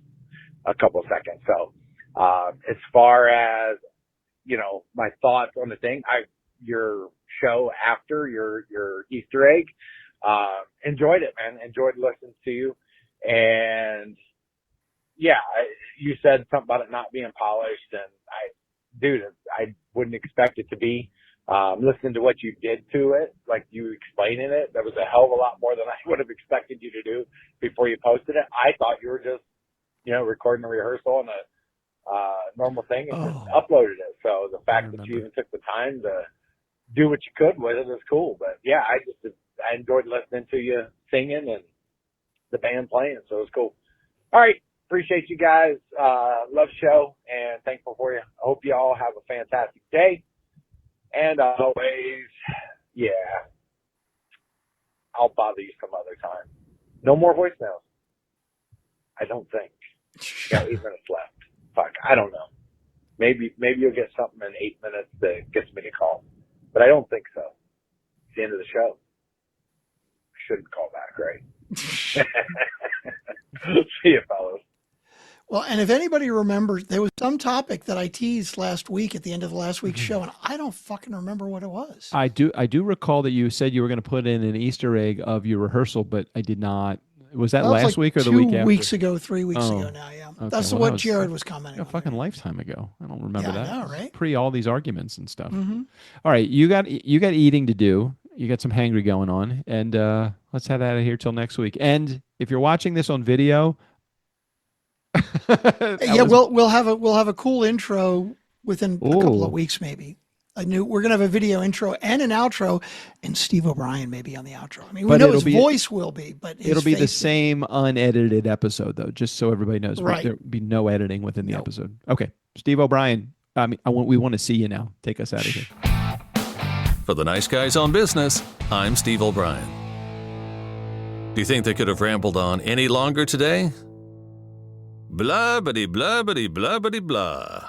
a couple of seconds. So as far as my thoughts on the thing, your show after your Easter egg, enjoyed it, man. Enjoyed listening to you, and yeah, you said something about it not being polished, and I wouldn't expect it to be. Listening to what you did to it, like you explaining it, that was a hell of a lot more than I would have expected you to do before you posted it. I thought you were just, recording a rehearsal and a normal thing and just uploaded it. So the fact that you even took the time to do what you could with it is cool. But yeah, I enjoyed listening to you singing and the band playing, so it was cool. All right. Appreciate you guys. Love the show and thankful for you. I hope you all have a fantastic day. And always, I'll bother you some other time. No more voicemails. I don't think. Got 8 minutes left. Fuck, I don't know. Maybe you'll get something in 8 minutes that gets me to call. But I don't think so. It's the end of the show. I shouldn't call back, right? See you, fellas. Well, and if anybody remembers, there was some topic that I teased last week at the end of the last week's show, and I don't fucking remember what it was. I do recall that you said you were going to put in an Easter egg of your rehearsal, but I did not. Was that last week or the week after? 2 weeks ago, 3 weeks ago now, yeah. Okay, That's well, what Jared was commenting a on. fucking lifetime ago. I don't remember that. I know, right? Pre all these arguments and stuff. All right, you got eating to do. You got some hangry going on, and let's head out of here till next week. And if you're watching this on video, Yeah, we'll have a cool intro within a couple Ooh. of weeks, maybe. We're gonna have a video intro and an outro, and Steve O'Brien may be on the outro. I mean, we But know it'll his be- voice will be, but his It'll be the face- same unedited episode, though, just so everybody knows. Right. There'll be no editing within the Nope. episode. Okay. Steve O'Brien, we want to see you now. Take us out of here. For the Nice Guys on Business, I'm Steve O'Brien. Do you think they could have rambled on any longer today? Blah, bitty, blah, bitty, blah, bitty, blah.